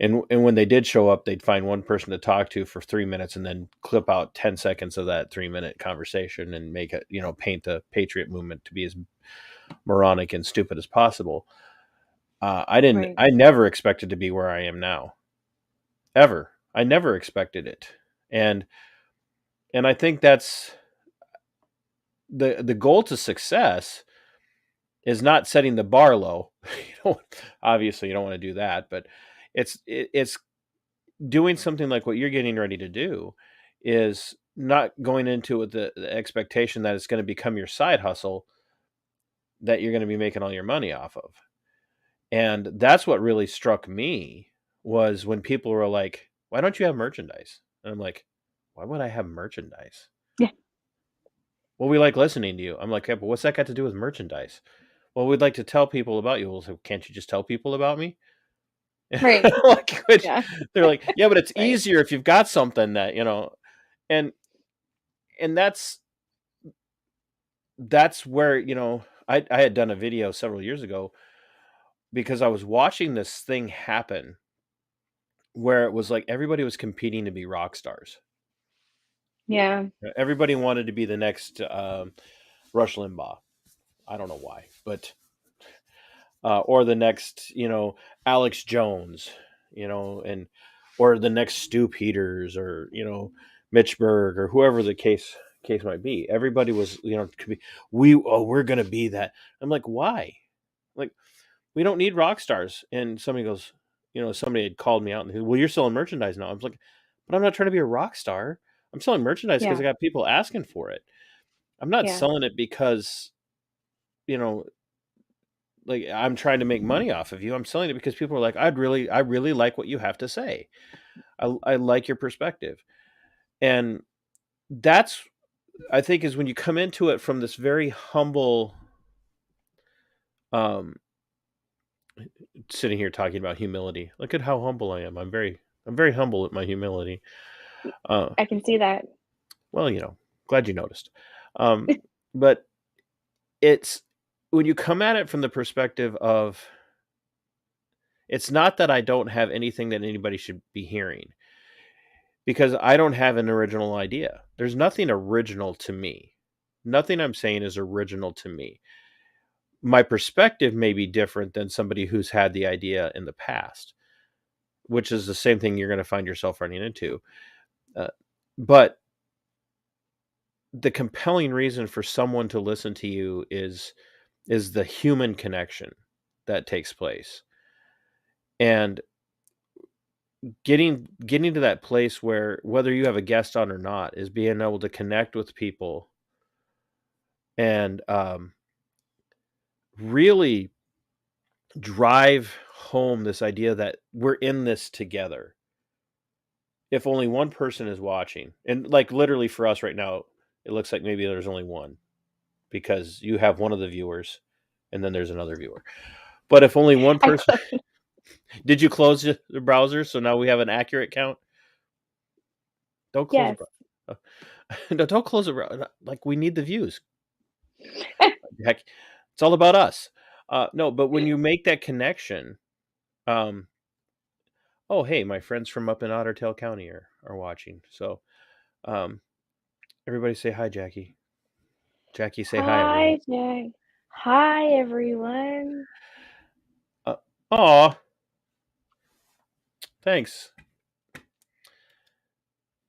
And when they did show up, they'd find one person to talk to for 3 minutes and then clip out 10 seconds of that 3-minute conversation and make it, paint the patriot movement to be as moronic and stupid as possible. Right. I never expected to be where I am now. Ever. I never expected it. And I think that's the goal to success is not setting the bar low. Obviously you don't want to do that, but it's doing something like what you're getting ready to do is not going into it with the expectation that it's going to become your side hustle that you're going to be making all your money off of. And that's what really struck me was when people were like, why don't you have merchandise? And I'm like, why would I have merchandise? Yeah. Well, we like listening to you. I'm like, yeah, but what's that got to do with merchandise? Well, we'd like to tell people about you. Well, so can't you just tell people about me? Right. Yeah. They're like, yeah, but it's Right. easier if you've got something that, and that's where, I had done a video several years ago because I was watching this thing happen where it was like everybody was competing to be rock stars. Yeah. Everybody wanted to be the next Rush Limbaugh. I don't know why, but or the next, Alex Jones, and or the next Stu Peters or Mitch Berg or whoever the case might be. Everybody was could be we're gonna be that. I'm like, why? Like, we don't need rock stars. And somebody goes, somebody had called me out and he, well, you're selling merchandise now. I was like, but I'm not trying to be a rock star. I'm selling merchandise because Yeah. I got people asking for it. I'm not Yeah. selling it because like I'm trying to make money off of you. I'm selling it because people are like, I really like what you have to say. I like your perspective. And that's, I think, is when you come into it from this very humble, sitting here talking about humility. Look at how humble I am. I'm very humble with my humility. I can see that. Well, glad you noticed. But it's when you come at it from the perspective of, it's not that I don't have anything that anybody should be hearing. because I don't have an original idea. There's nothing original to me. Nothing I'm saying is original to me. My perspective may be different than somebody who's had the idea in the past, which is the same thing you're going to find yourself running into. But the compelling reason for someone to listen to you is the human connection that takes place. And getting to that place where whether you have a guest on or not is being able to connect with people and really drive home this idea that we're in this together. If only one person is watching, and like literally for us right now, it looks like maybe there's only one because you have one of the viewers and then there's another viewer. But if only one I person, did you close the browser? So now we have an accurate count. Don't close Yes. the browser. No, don't close the browser. Like we need the views. Heck, it's all about us. No, but when you make that connection, oh hey, my friends from up in Otter Tail County are watching. So, everybody say hi, Jackie. Jackie, say hi, everyone. Hi, Jack. Hi, everyone. Aw, thanks.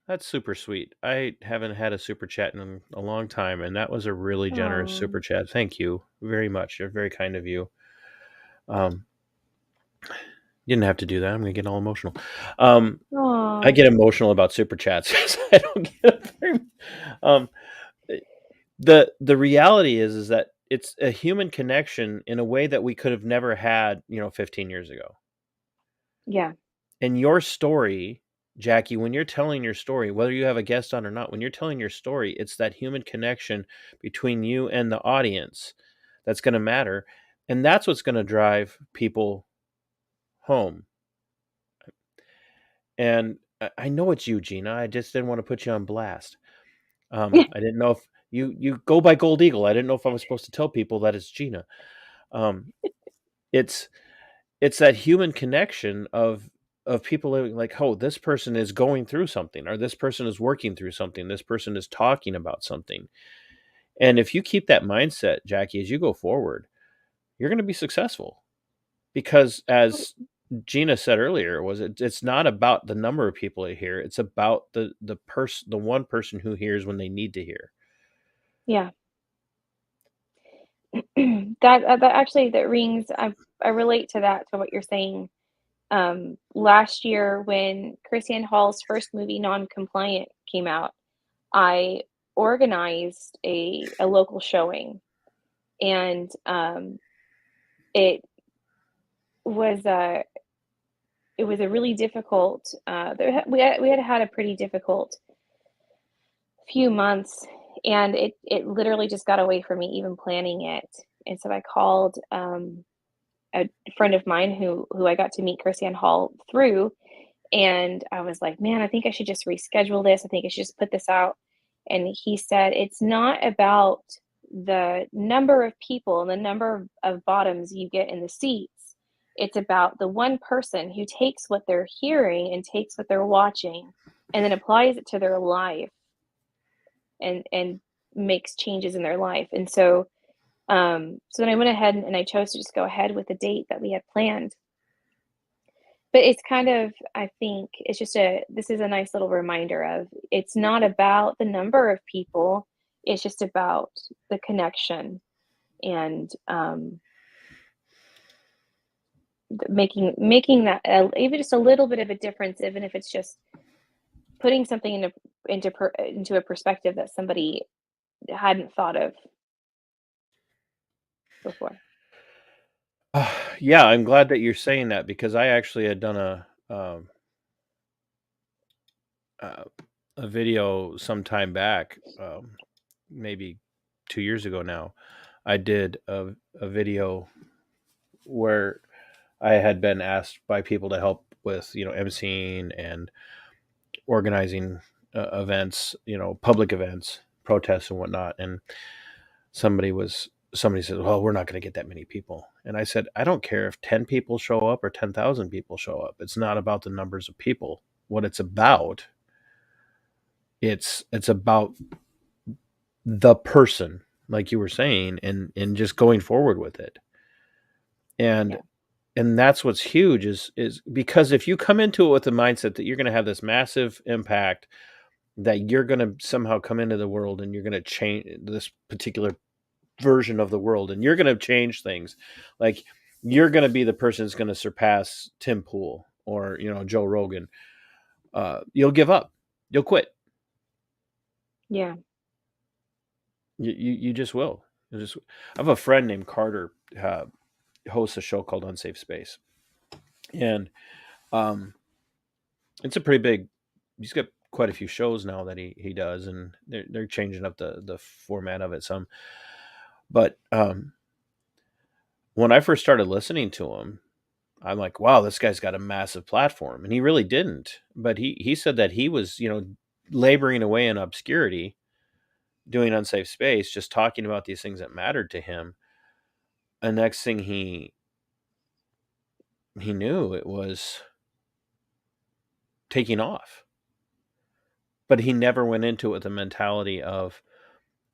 That's super sweet. I haven't had a super chat in a long time, and that was a really generous Aw. super chat. Thank you very much. You're very kind of you. You didn't have to do that. I'm gonna get all emotional. I Aw. get emotional about super chats. I don't get very. Um, the reality is that it's a human connection in a way that we could have never had, 15 years ago. Yeah. And your story, Jackie, when you're telling your story, whether you have a guest on or not, when you're telling your story, it's that human connection between you and the audience that's going to matter. And that's what's going to drive people home. And I know it's you, Gina. I just didn't want to put you on blast. I didn't know if you go by Gold Eagle. I didn't know if I was supposed to tell people that it's Gina. Um, it's that human connection of people living like, oh, this person is going through something, or this person is working through something, this person is talking about something. And if you keep that mindset, Jackie, as you go forward, you're going to be successful. Because as Gina said earlier, it's not about the number of people that hear, it's about the one person who hears when they need to hear. Yeah. That actually that rings. I relate to that, to what you're saying. Last year when Christiane Hall's first movie, Non-Compliant, came out, I organized a local showing, and it was a really difficult. We had a pretty difficult few months, and it literally just got away from me even planning it. And so I called a friend of mine who I got to meet Christiane Hall through, and I was like, "Man, I think I should just reschedule this. I think I should just put this out." And he said, "It's not about the number of people and the number of bottoms you get in the seats. It's about the one person who takes what they're hearing and takes what they're watching and then applies it to their life and makes changes in their life." And so so then I went ahead and I chose to just go ahead with the date that we had planned. But it's kind of, I think it's just this is a nice little reminder of, it's not about the number of people, it's just about the connection, and making that even just a little bit of a difference, even if it's just putting something into a perspective that somebody hadn't thought of before. Yeah, I'm glad that you're saying that because I actually had done uh, a video some time back, maybe 2 years ago now. I did a video where I had been asked by people to help with, emceeing and organizing events, public events, protests and whatnot. And somebody said, well, we're not going to get that many people. And I said, I don't care if 10 people show up or 10,000 people show up. It's not about the numbers of people. What it's about It's about the person, like you were saying, and just going forward with it. And Yeah. and that's what's huge is because if you come into it with the mindset that you're going to have this massive impact, that you're going to somehow come into the world and you're going to change this particular version of the world and you're going to change things, like you're going to be the person that's going to surpass Tim Pool or Joe Rogan, you'll give up, you'll quit. Yeah. You just will. I have a friend named Carter, hosts a show called Unsafe Space, and um, it's a pretty big. He's got quite a few shows now that he does, and they're changing up the format of it some. But when I first started listening to him, I'm like, wow, this guy's got a massive platform, and he really didn't. But he said that he was laboring away in obscurity, doing Unsafe Space, just talking about these things that mattered to him. And next thing he knew, it was taking off. But he never went into it with the mentality of,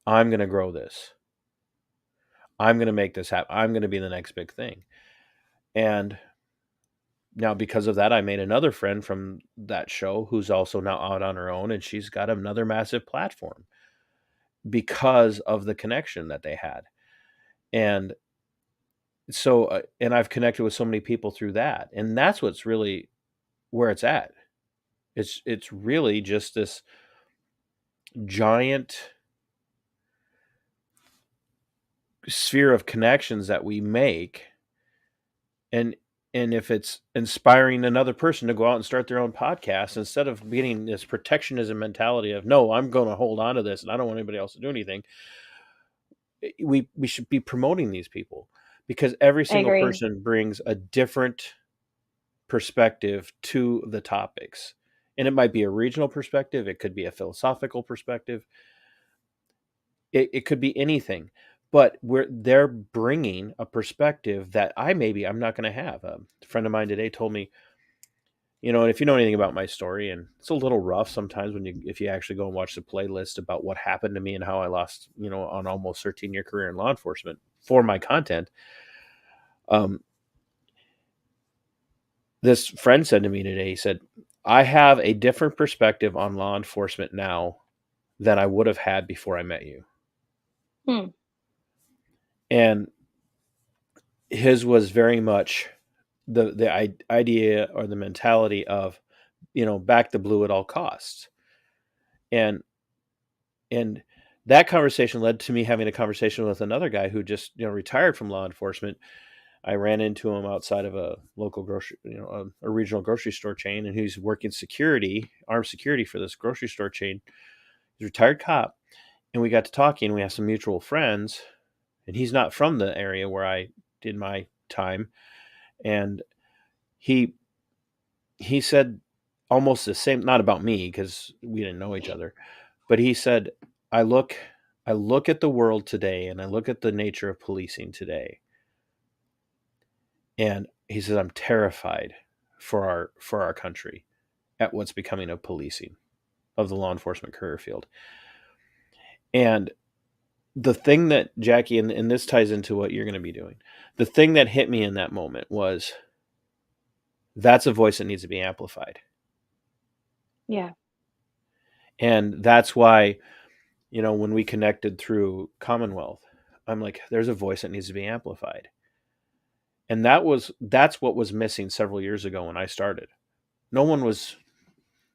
I'm going to grow this. I'm going to make this happen. I'm going to be the next big thing. And now, because of that, I made another friend from that show who's also now out on her own, and she's got another massive platform because of the connection that they had. And so, and I've connected with so many people through that. And that's what's really where it's at. It's really just this giant sphere of connections that we make, and if it's inspiring another person to go out and start their own podcast, instead of getting this protectionism mentality of, no, I'm going to hold on to this and I don't want anybody else to do anything, we should be promoting these people, because every I single agree. person brings a different perspective to the topics. And it might be a regional perspective, it could be a philosophical perspective, it could be anything, but they're bringing a perspective that I'm not going to have. A friend of mine today told me, and if you know anything about my story, and it's a little rough sometimes if you actually go and watch the playlist about what happened to me and how I lost, an almost 13-year career in law enforcement for my content. This friend said to me today, he said, I have a different perspective on law enforcement now than I would have had before I met you. Hmm. And his was very much the idea or the mentality of, back the blue at all costs. And and that conversation led to me having a conversation with another guy who just, retired from law enforcement. I ran into him outside of a local grocery, a regional grocery store chain, and he's working security, armed security for this grocery store chain. He's a retired cop, and we got to talking. We have some mutual friends, and he's not from the area where I did my time, and he said almost the same, not about me because we didn't know each other, but he said, I look at the world today, and I look at the nature of policing today, and he said, I'm terrified for our country at what's becoming of policing, of the law enforcement career field. And the thing that, Jackie, and this ties into what you're going to be doing, the thing that hit me in that moment was, that's a voice that needs to be amplified. Yeah. And that's why, when we connected through Commonwealth, I'm like, there's a voice that needs to be amplified. And that's what was missing several years ago when I started. Those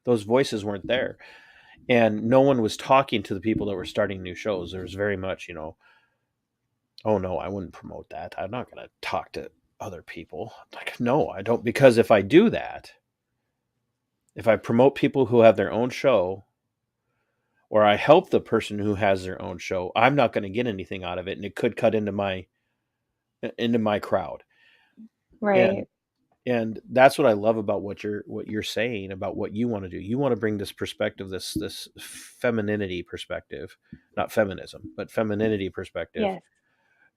voices weren't there. And no one was talking to the people that were starting new shows. There was very much, oh no, I wouldn't promote that. I'm not going to talk to other people. Like, no, I don't. Because if I do that, if I promote people who have their own show, or I help the person who has their own show, I'm not going to get anything out of it. And it could cut into my crowd. And Right. and that's what I love about what you're saying about what you want to do. You want to bring this perspective, this femininity perspective, not feminism, but femininity perspective Yes.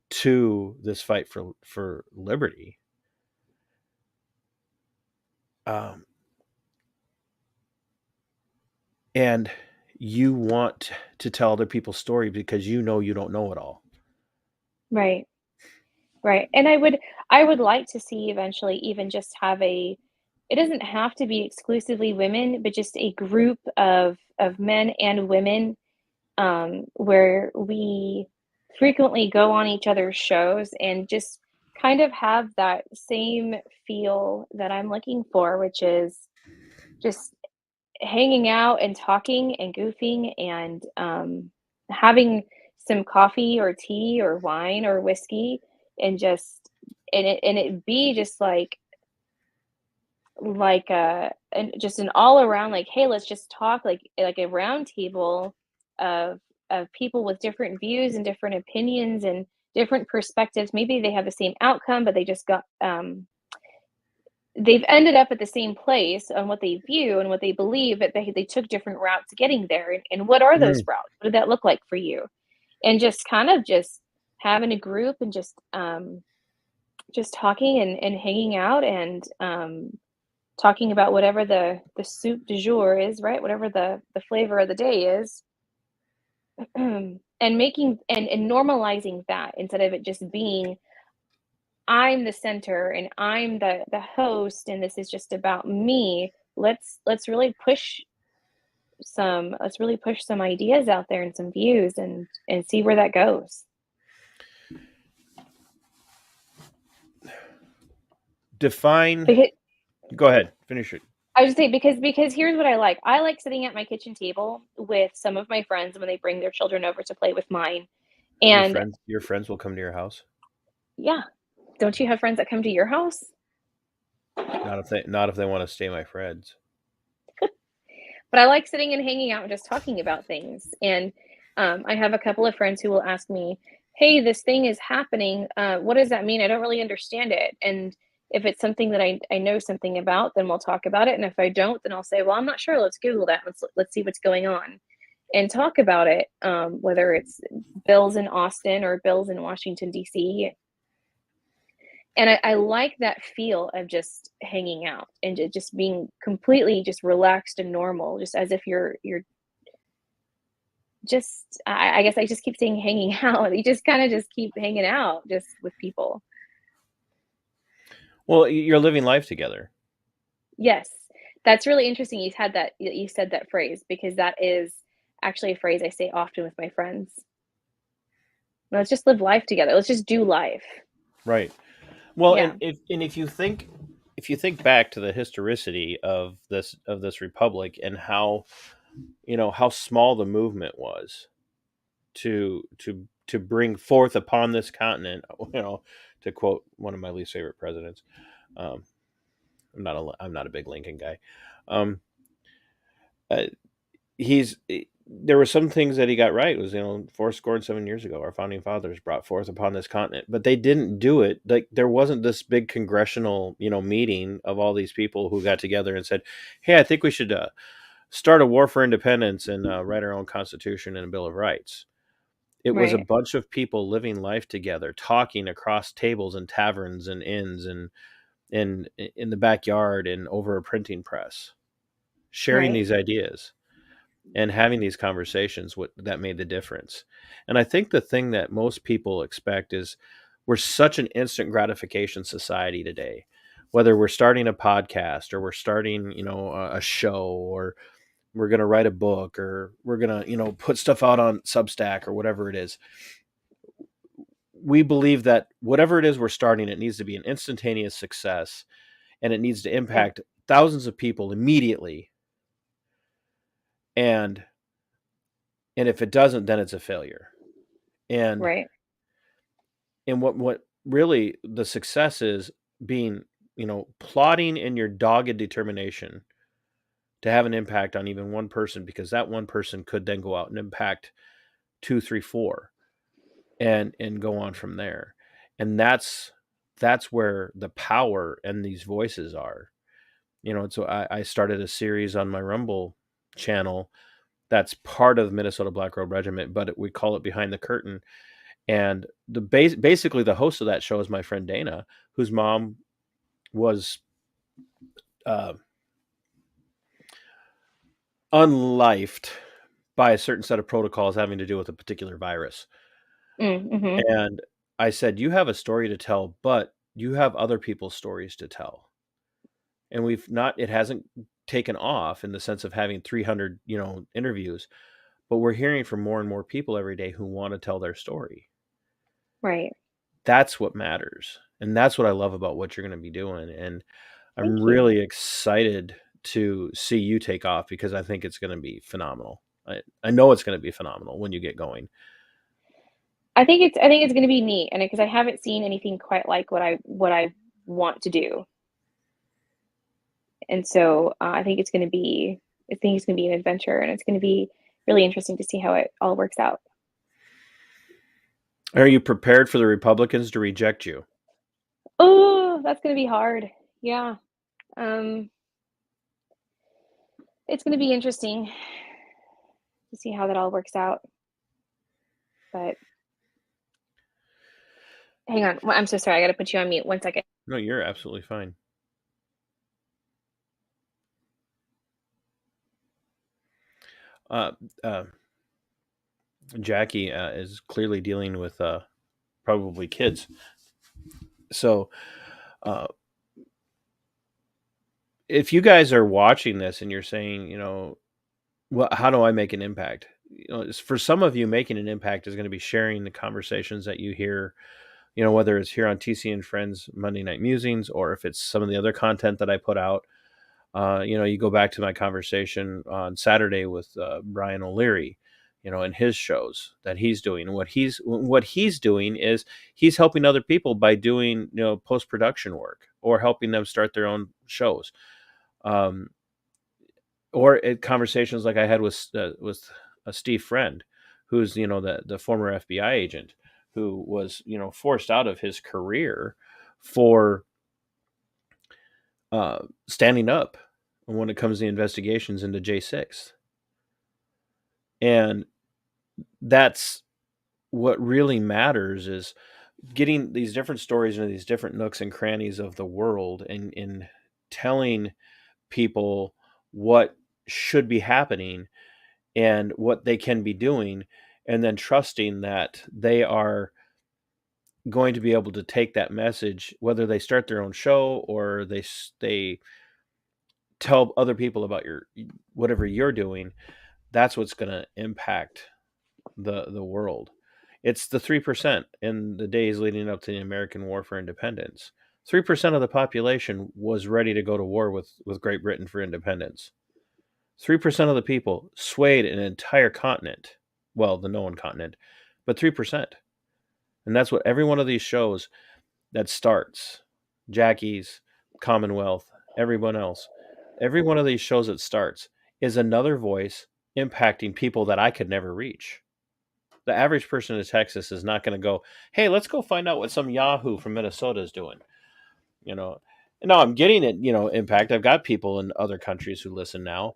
to this fight for liberty. Um, and you want to tell other people's story because you know you don't know it all. Right. Right. And I would like to see eventually even just have a, it doesn't have to be exclusively women, but just a group of men and women, where we frequently go on each other's shows and just kind of have that same feel that I'm looking for, which is just hanging out and talking and goofing and, having some coffee or tea or wine or whiskey and just, and it be just like just an all around, like, hey, let's just talk, like a round table of people with different views and different opinions and different perspectives. Maybe they have the same outcome, but they just got, they've ended up at the same place on what they view and what they believe, but they took different routes getting there. And what are those Mm. routes? What did that look like for you? And just kind of just having a group and just talking and hanging out and, talking about whatever the soup du jour is, right? Whatever the flavor of the day is. And making and normalizing that instead of it just being, I'm the center and I'm the host and this is just about me. Let's really push some ideas out there and some views and see where that goes. Define. Because Go ahead. Finish it. I would say because here's what I like. I like sitting at my kitchen table with some of my friends when they bring their children over to play with mine. Your And friends. Your friends will come to your house. yeah, don't you have friends that come to your house? Not if they want to stay my friends. But I like sitting and hanging out and just talking about things. And, I have a couple of friends who will ask me, "Hey, this thing is happening. What does that mean? I don't really understand it." And if it's something that I know something about, then we'll talk about it. And if I don't, then I'll say, "Well, I'm not sure. Let's Google that. Let's see what's going on," and talk about it. Whether it's bills in Austin or bills in Washington D.C. And I like that feel of just hanging out and just being completely just relaxed and normal, just as if you're just, I guess I just keep saying hanging out. You just kind of just keep hanging out just with people. Well, you're living life together. Yes, that's really interesting. You said that phrase because that is actually a phrase I say often with my friends. Let's just live life together. Let's just do life. Right. Well, Yeah, and if you think back to the historicity of this republic and how how small the movement was to bring forth upon this continent, to quote one of my least favorite presidents. Um, I'm not a big Lincoln guy. Um, uh, he's there were some things that he got right. It was 4 score and 7 years ago, our founding fathers brought forth upon this continent, but they didn't do it. Like there wasn't this big congressional meeting of all these people who got together and said, "Hey, I think we should start a war for independence and write our own constitution and a bill of rights." It was a right, bunch of people living life together, talking across tables and taverns and inns and in the backyard and over a printing press, sharing right, these ideas and having these conversations that made the difference. And I think the thing that most people expect is we're such an instant gratification society today. Whether we're starting a podcast or we're starting, a show, or we're going to write a book, or we're going to, put stuff out on Substack or whatever it is. We believe that whatever it is we're starting, it needs to be an instantaneous success and it needs to yeah, impact thousands of people immediately. And if it doesn't, then it's a failure. And right, what really the success is being, plotting in your dogged determination to have an impact on even one person, because that one person could then go out and impact two, three, four, and go on from there. And that's where the power and these voices are. So I started a series on my Rumble channel that's part of Minnesota Black Robe Regiment, but we call it Behind the Curtain. And basically the host of that show is my friend Dana, whose mom was uh, unlifed by a certain set of protocols having to do with a particular virus. Mm-hmm. And I said, you have a story to tell, but you have other people's stories to tell. And it hasn't taken off in the sense of having 300, interviews, but we're hearing from more and more people every day who want to tell their story. Right. That's what matters. And that's what I love about what you're going to be doing. And I'm Thank you. really excited to see you take off because I think it's going to be phenomenal. I know it's going to be phenomenal when you get going. I think it's going to be neat, and because I haven't seen anything quite like what I want to do, and so I think it's going to be an adventure, and it's going to be really interesting to see how it all works out. Are you prepared for the Republicans to reject you? Oh, that's going to be hard. Yeah. It's going to be interesting to see how that all works out. But hang on. I'm so sorry. I got to put you on mute. 1 second. No, you're absolutely fine. Jaci is clearly dealing with probably kids. So if you guys are watching this and you're saying, well, how do I make an impact? For some of you, making an impact is going to be sharing the conversations that you hear, whether it's here on TC and Friends Monday Night Musings, or if it's some of the other content that I put out. You go back to my conversation on Saturday with Brian O'Leary, and his shows that he's doing. And what he's doing is he's helping other people by doing, post-production work or helping them start their own shows. Or conversations like I had with a Steve Friend, who's, the former FBI agent who was, forced out of his career for standing up when it comes to the investigations into J6. And that's what really matters, is getting these different stories into these different nooks and crannies of the world and telling people what should be happening and what they can be doing, and then trusting that they are going to be able to take that message, whether they start their own show or they tell other people about whatever you're doing. That's what's going to impact the world. It's the 3% in the days leading up to the American War for Independence. 3% of the population was ready to go to war with Great Britain for independence. 3% of the people swayed an entire continent. Well, the known continent, but 3%. And that's what every one of these shows that starts, Jackie's, Commonwealth, everyone else, every one of these shows that starts is another voice impacting people that I could never reach. The average person in Texas is not going to go, hey, let's go find out what some Yahoo from Minnesota is doing. No, I'm getting it, impact. I've got people in other countries who listen now,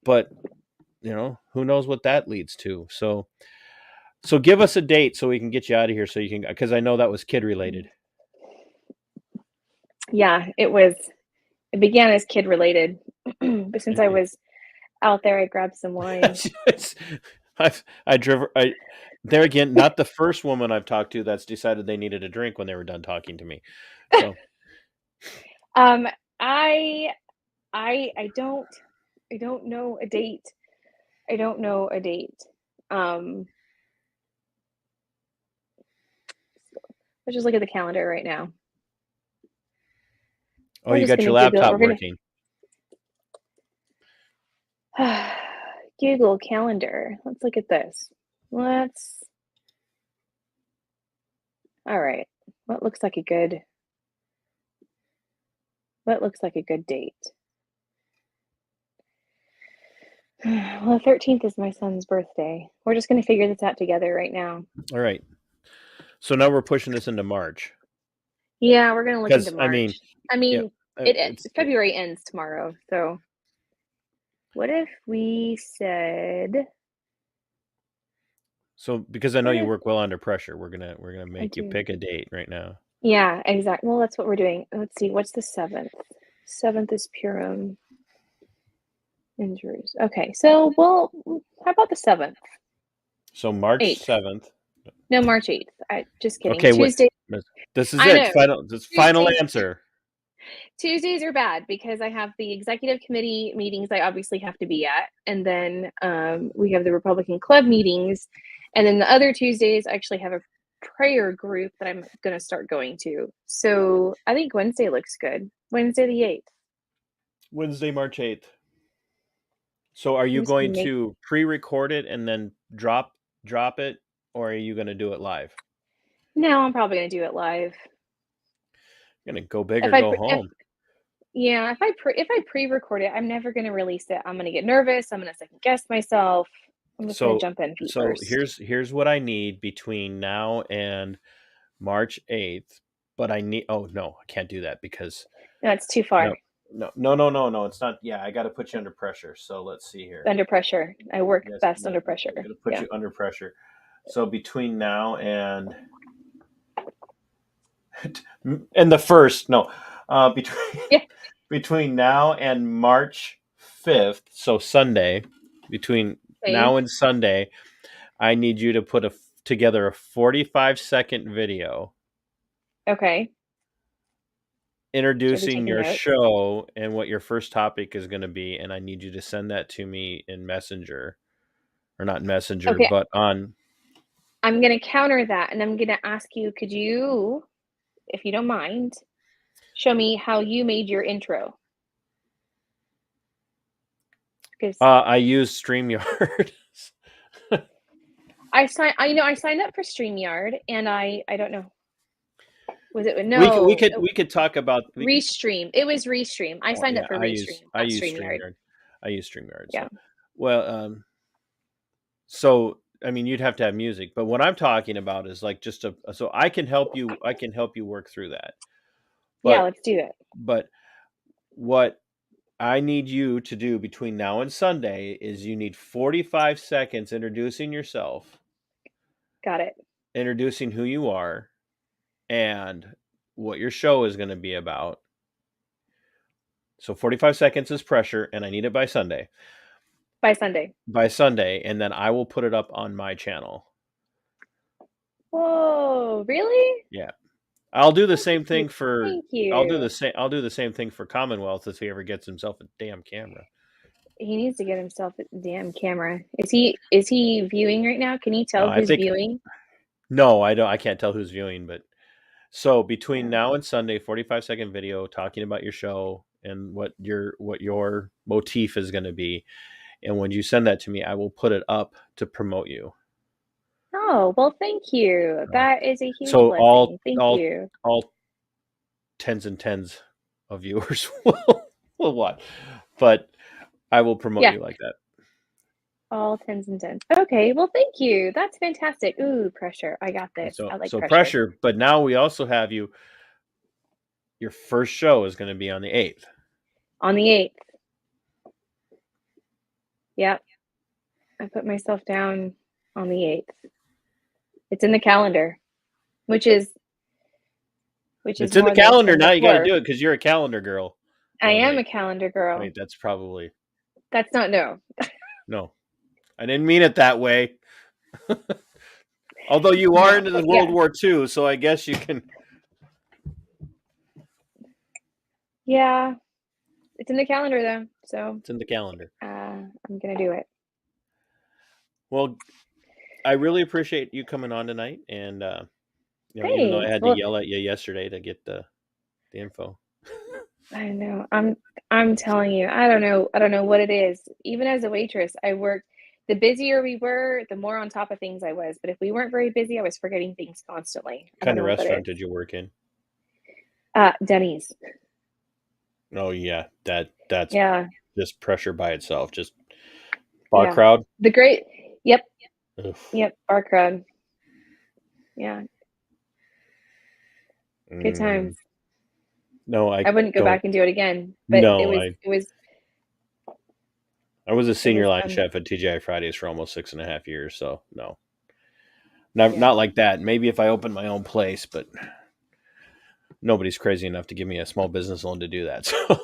but who knows what that leads to. So give us a date so we can get you out of here, so you can, because I know that was kid related. Yeah, it began as kid related, but since I was out there, I grabbed some wine. There again, not the first woman I've talked to that's decided they needed a drink when they were done talking to me. So I don't know a date. I don't know a date. Let's just look at the calendar right now. Oh, you got your laptop working. Google Calendar. Let's look at this. All right. What looks like a good date? Well, the 13th is my son's birthday. We're just going to figure this out together right now. All right. So now we're pushing this into March. Yeah, we're going to look into March. February ends tomorrow. So what if we said... So because I know you work well under pressure, we're gonna make you pick a date right now. Yeah, exactly. Well, that's what we're doing. Let's see. What's the 7th? 7th is Purim. Injuries. Okay, so well, how about the 7th? So March 8th. 7th. No, March 8th. Just kidding. Okay, wait. Tuesday. This is I it. know. This final Tuesdays. answer. Tuesdays are bad because I have the executive committee meetings I obviously have to be at, and then we have the Republican Club meetings, and then the other Tuesdays I actually have a prayer group that I'm going to start going to. So I think Wednesday looks good. Wednesday the 8th. Wednesday, March 8th. So are you I'm just gonna going make. to pre-record it and then drop it, or are you going to do it live? No, I'm probably going to do it live. You're going to go big or If I go pre- if, home. yeah, if I pre-record it, I'm never going to release it. I'm going to get nervous. I'm going to second guess myself. I'm just going to jump in feet So first. here's what I need between now and March 8th. But I need. Oh no, I can't do that because No, it's too far. no. It's not. Yeah, I got to put you under pressure. So let's see here. Under pressure. I work Yes, best under pressure. I'm going to put you under pressure. So between now and the first, no, between now and March 5th, so Sunday, between now and Sunday, I need you to put together a 45-second video. Okay. Introducing your show and what your first topic is going to be, and I need you to send that to me in Messenger, or not Messenger, Okay. but on. I'm going to counter that, and I'm going to ask you, could you, if you don't mind, show me how you made your intro? Because I use StreamYard. I signed up for StreamYard, and I don't know. Was it no? We could talk about Restream. It was Restream. I signed up for Restream. I use StreamYard. I use StreamYard. Yeah. So, well, so I mean, you'd have to have music, but what I'm talking about is like just so I can help you. I can help you work through that. But, yeah, let's do it. But what I need you to do between now and Sunday is you need 45 seconds introducing yourself. Got it. Introducing who you are and what your show is going to be about. So 45 seconds is pressure, and I need it by Sunday. By Sunday, and then I will put it up on my channel. Whoa, really? Yeah. I'll do the same thing for. Thank you. I'll do the same thing for Commonwealth if he ever gets himself a damn camera. He needs to get himself a damn camera. Is he viewing right now? Can you tell who's viewing? No, I don't. I can't tell who's viewing, but so between now and Sunday, 45-second video talking about your show and what your motif is going to be. And when you send that to me, I will put it up to promote you. Oh, well, thank you. That is a huge blessing. Thank you. All tens and tens of viewers will watch, but I will promote you like that. All tens and tens. Okay, well, thank you. That's fantastic. Ooh, pressure. I got this. I like pressure. But now we also have you. Your first show is going to be on the 8th. On the 8th. Yep. I put myself down on the 8th. It's in the calendar, which is. It's in the calendar now. You got to do it because you're a calendar girl. I am a calendar girl. Wait, that's probably. That's not no. No, I didn't mean it that way. Although you are into the World War II, so I guess you can. Yeah, it's in the calendar though. So it's in the calendar. I'm gonna do it. Well, I really appreciate you coming on tonight, and even though I had to yell at you yesterday to get the info. I know. I'm telling you, I don't know what it is. Even as a waitress, I worked. The busier we were, the more on top of things I was. But if we weren't very busy, I was forgetting things constantly. What kind of restaurant did you work in? Denny's. Oh yeah, that's just pressure by itself. Just bar crowd. The great. Yep. Oof. Yep. Bar crowd. Yeah. Good times. No, I wouldn't go back and do it again. But it was. I was a senior line chef at TGI Fridays for almost 6.5 years. So no, not like that. Maybe if I opened my own place, but nobody's crazy enough to give me a small business loan to do that. So,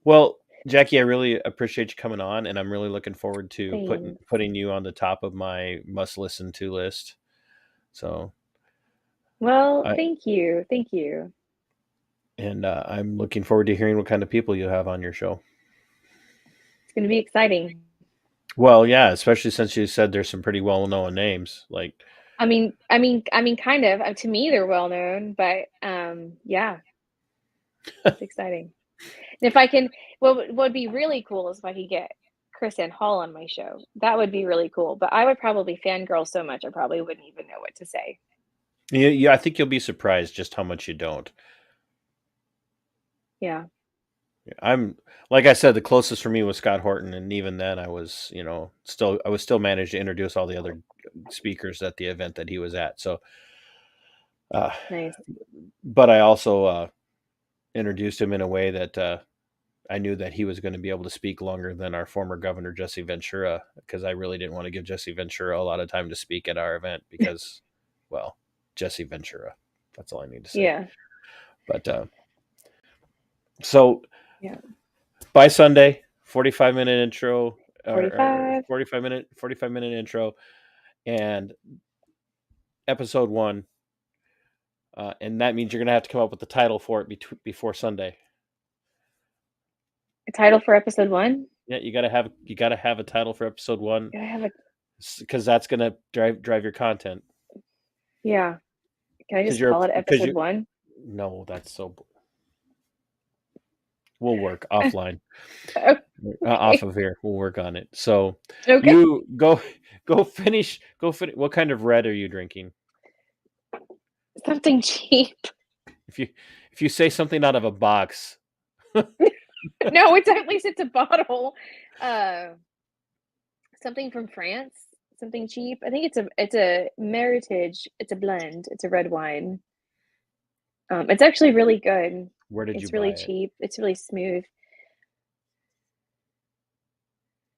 well, Jackie, I really appreciate you coming on, and I'm really looking forward to Same. putting you on the top of my must listen to list. So, Well, I thank you. Thank you. and I'm looking forward to hearing what kind of people you have on your show. It's going to be exciting. Well, yeah, especially since you said there's some pretty well known names. Like, Kind of. To me, they're well known, but yeah, it's exciting. And if I can, what would be really cool is if I could get Chris and Hall on my show. That would be really cool. But I would probably fangirl so much, I probably wouldn't even know what to say. yeah, I think you'll be surprised just how much you don't. Yeah. I'm like I said, the closest for me was Scott Horton, and even then, I was, I was still managed to introduce all the other speakers at the event that he was at. So, uh, Nice. but I also introduced him in a way that I knew that he was going to be able to speak longer than our former governor Jesse Ventura, because I really didn't want to give Jesse Ventura a lot of time to speak at our event because, well, Jesse Ventura. That's all I need to say. Yeah. But so Yeah. by Sunday, 45-minute intro or 45. 45-minute intro and episode 1. And that means you're going to have to come up with the title for it before Sunday. A title for episode 1? Yeah, you got to have a title for episode 1 Gotta have a because that's going to drive your content. Yeah. Can I just You're call it because episode you 1? no, that's so. We'll work offline, off Okay. of here. We'll work on it. So Okay. you go finish. What kind of red are you drinking? Something cheap. If you say something out of a box, No, it's at least it's a bottle. Something from France. Something cheap. I think it's a Meritage. It's a blend. It's a red wine. It's actually really good. where did you It's buy really it? cheap. It's really smooth.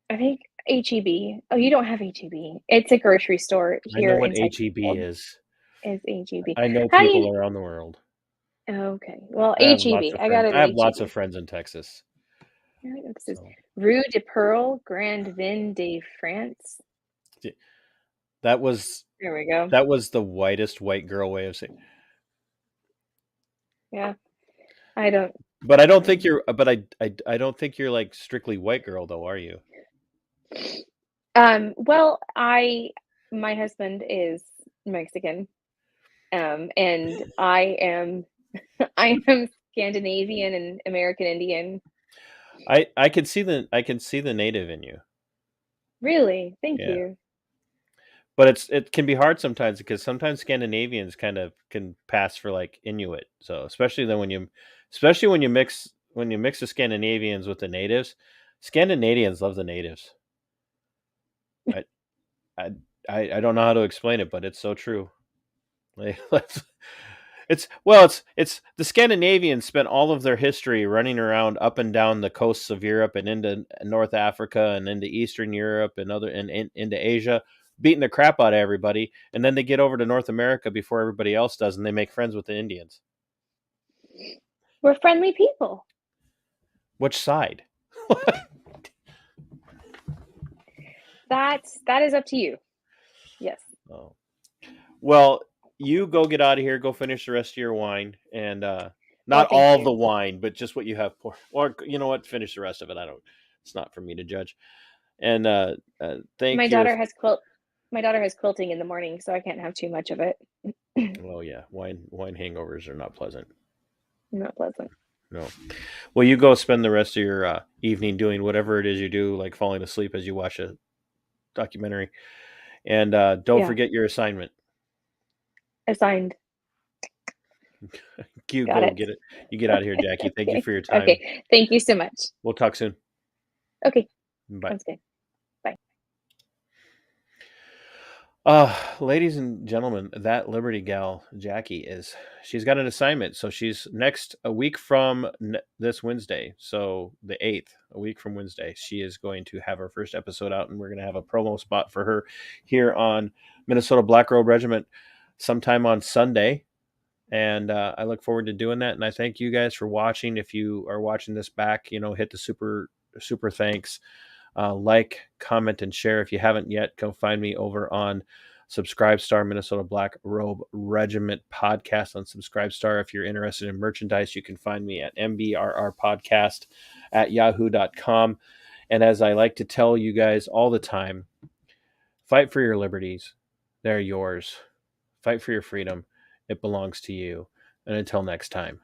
I think HEB. Oh, you don't have HEB. It's a grocery store I know here what in HEB Centerville. is. Is HEB. I know How do people you around the world. Okay. Well, I have lots HEB. of I got friends. it I at have lots of HEB. friends in Texas. This is So Rue de Pearl, Grand Vin de France. that was There we go. the whitest white girl way of saying. Yeah. I don't But I don't think you're. But I don't think you're like strictly white girl though, are you? Well, my husband is Mexican. And I am I am Scandinavian and American Indian. I can see the native in you. Really? Thank Yeah. you. But it can be hard sometimes because sometimes Scandinavians kind of can pass for like Inuit. So especially when you mix the Scandinavians with the natives, Scandinavians love the natives. I I I don't know how to explain it, but it's so true. Like, it's the Scandinavians spent all of their history running around up and down the coasts of Europe and into North Africa and into Eastern Europe and into Asia, beating the crap out of everybody, and then they get over to North America before everybody else does, and they make friends with the Indians. We're friendly people. Which side? That is up to you. Yes. Oh. Well, you go get out of here. Go finish the rest of your wine, and not Well, thank all you. the wine, but just what you have poured. Or you know what? Finish the rest of it. I don't. It's not for me to judge. And thank My your. daughter has quilting in the morning, so I can't have too much of it. Oh yeah, wine hangovers are not pleasant. Not pleasant. No. Well, you go spend the rest of your evening doing whatever it is you do, like falling asleep as you watch a documentary, and don't Yeah. forget your assignment. Assigned. You Got go it. get it. You get out of here, Jackie. Thank you for your time. Okay. Thank you so much. We'll talk soon. Okay. Bye. Sounds good. Bye. Ladies and gentlemen, that Liberty gal, Jackie, she's got an assignment. So she's next a week from this Wednesday. So the 8th, a week from Wednesday, she is going to have her first episode out, and we're going to have a promo spot for her here on Minnesota Black Robe Regiment sometime on Sunday. And I look forward to doing that. And I thank you guys for watching. If you are watching this back, hit the super thanks. Like, comment, and share. If you haven't yet, go find me over on Subscribestar, Minnesota Black Robe Regiment podcast on Subscribestar. If you're interested in merchandise, you can find me at mbrrpodcast@yahoo.com. And as I like to tell you guys all the time, fight for your liberties. They're yours. Fight for your freedom. It belongs to you. And until next time,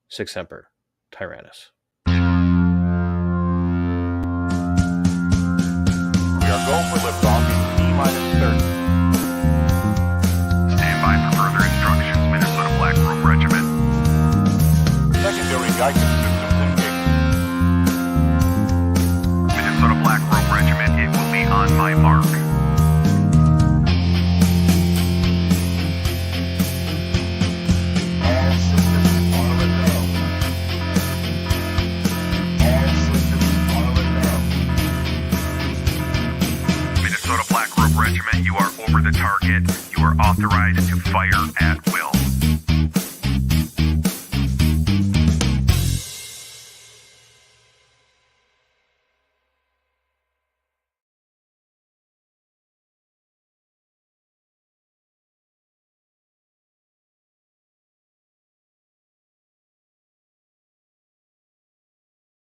Sic Semper Tyrannis. We are go for liftoff in T-minus 30. Stand by for further instructions, Minnesota Black Robe Regiment. Secondary guidance systems engaged. Minnesota Black Robe Regiment, it will be on my mark. All systems are a go. All systems are a go. Minnesota Black Robe Regiment, you are over the target. You are authorized to fire at will.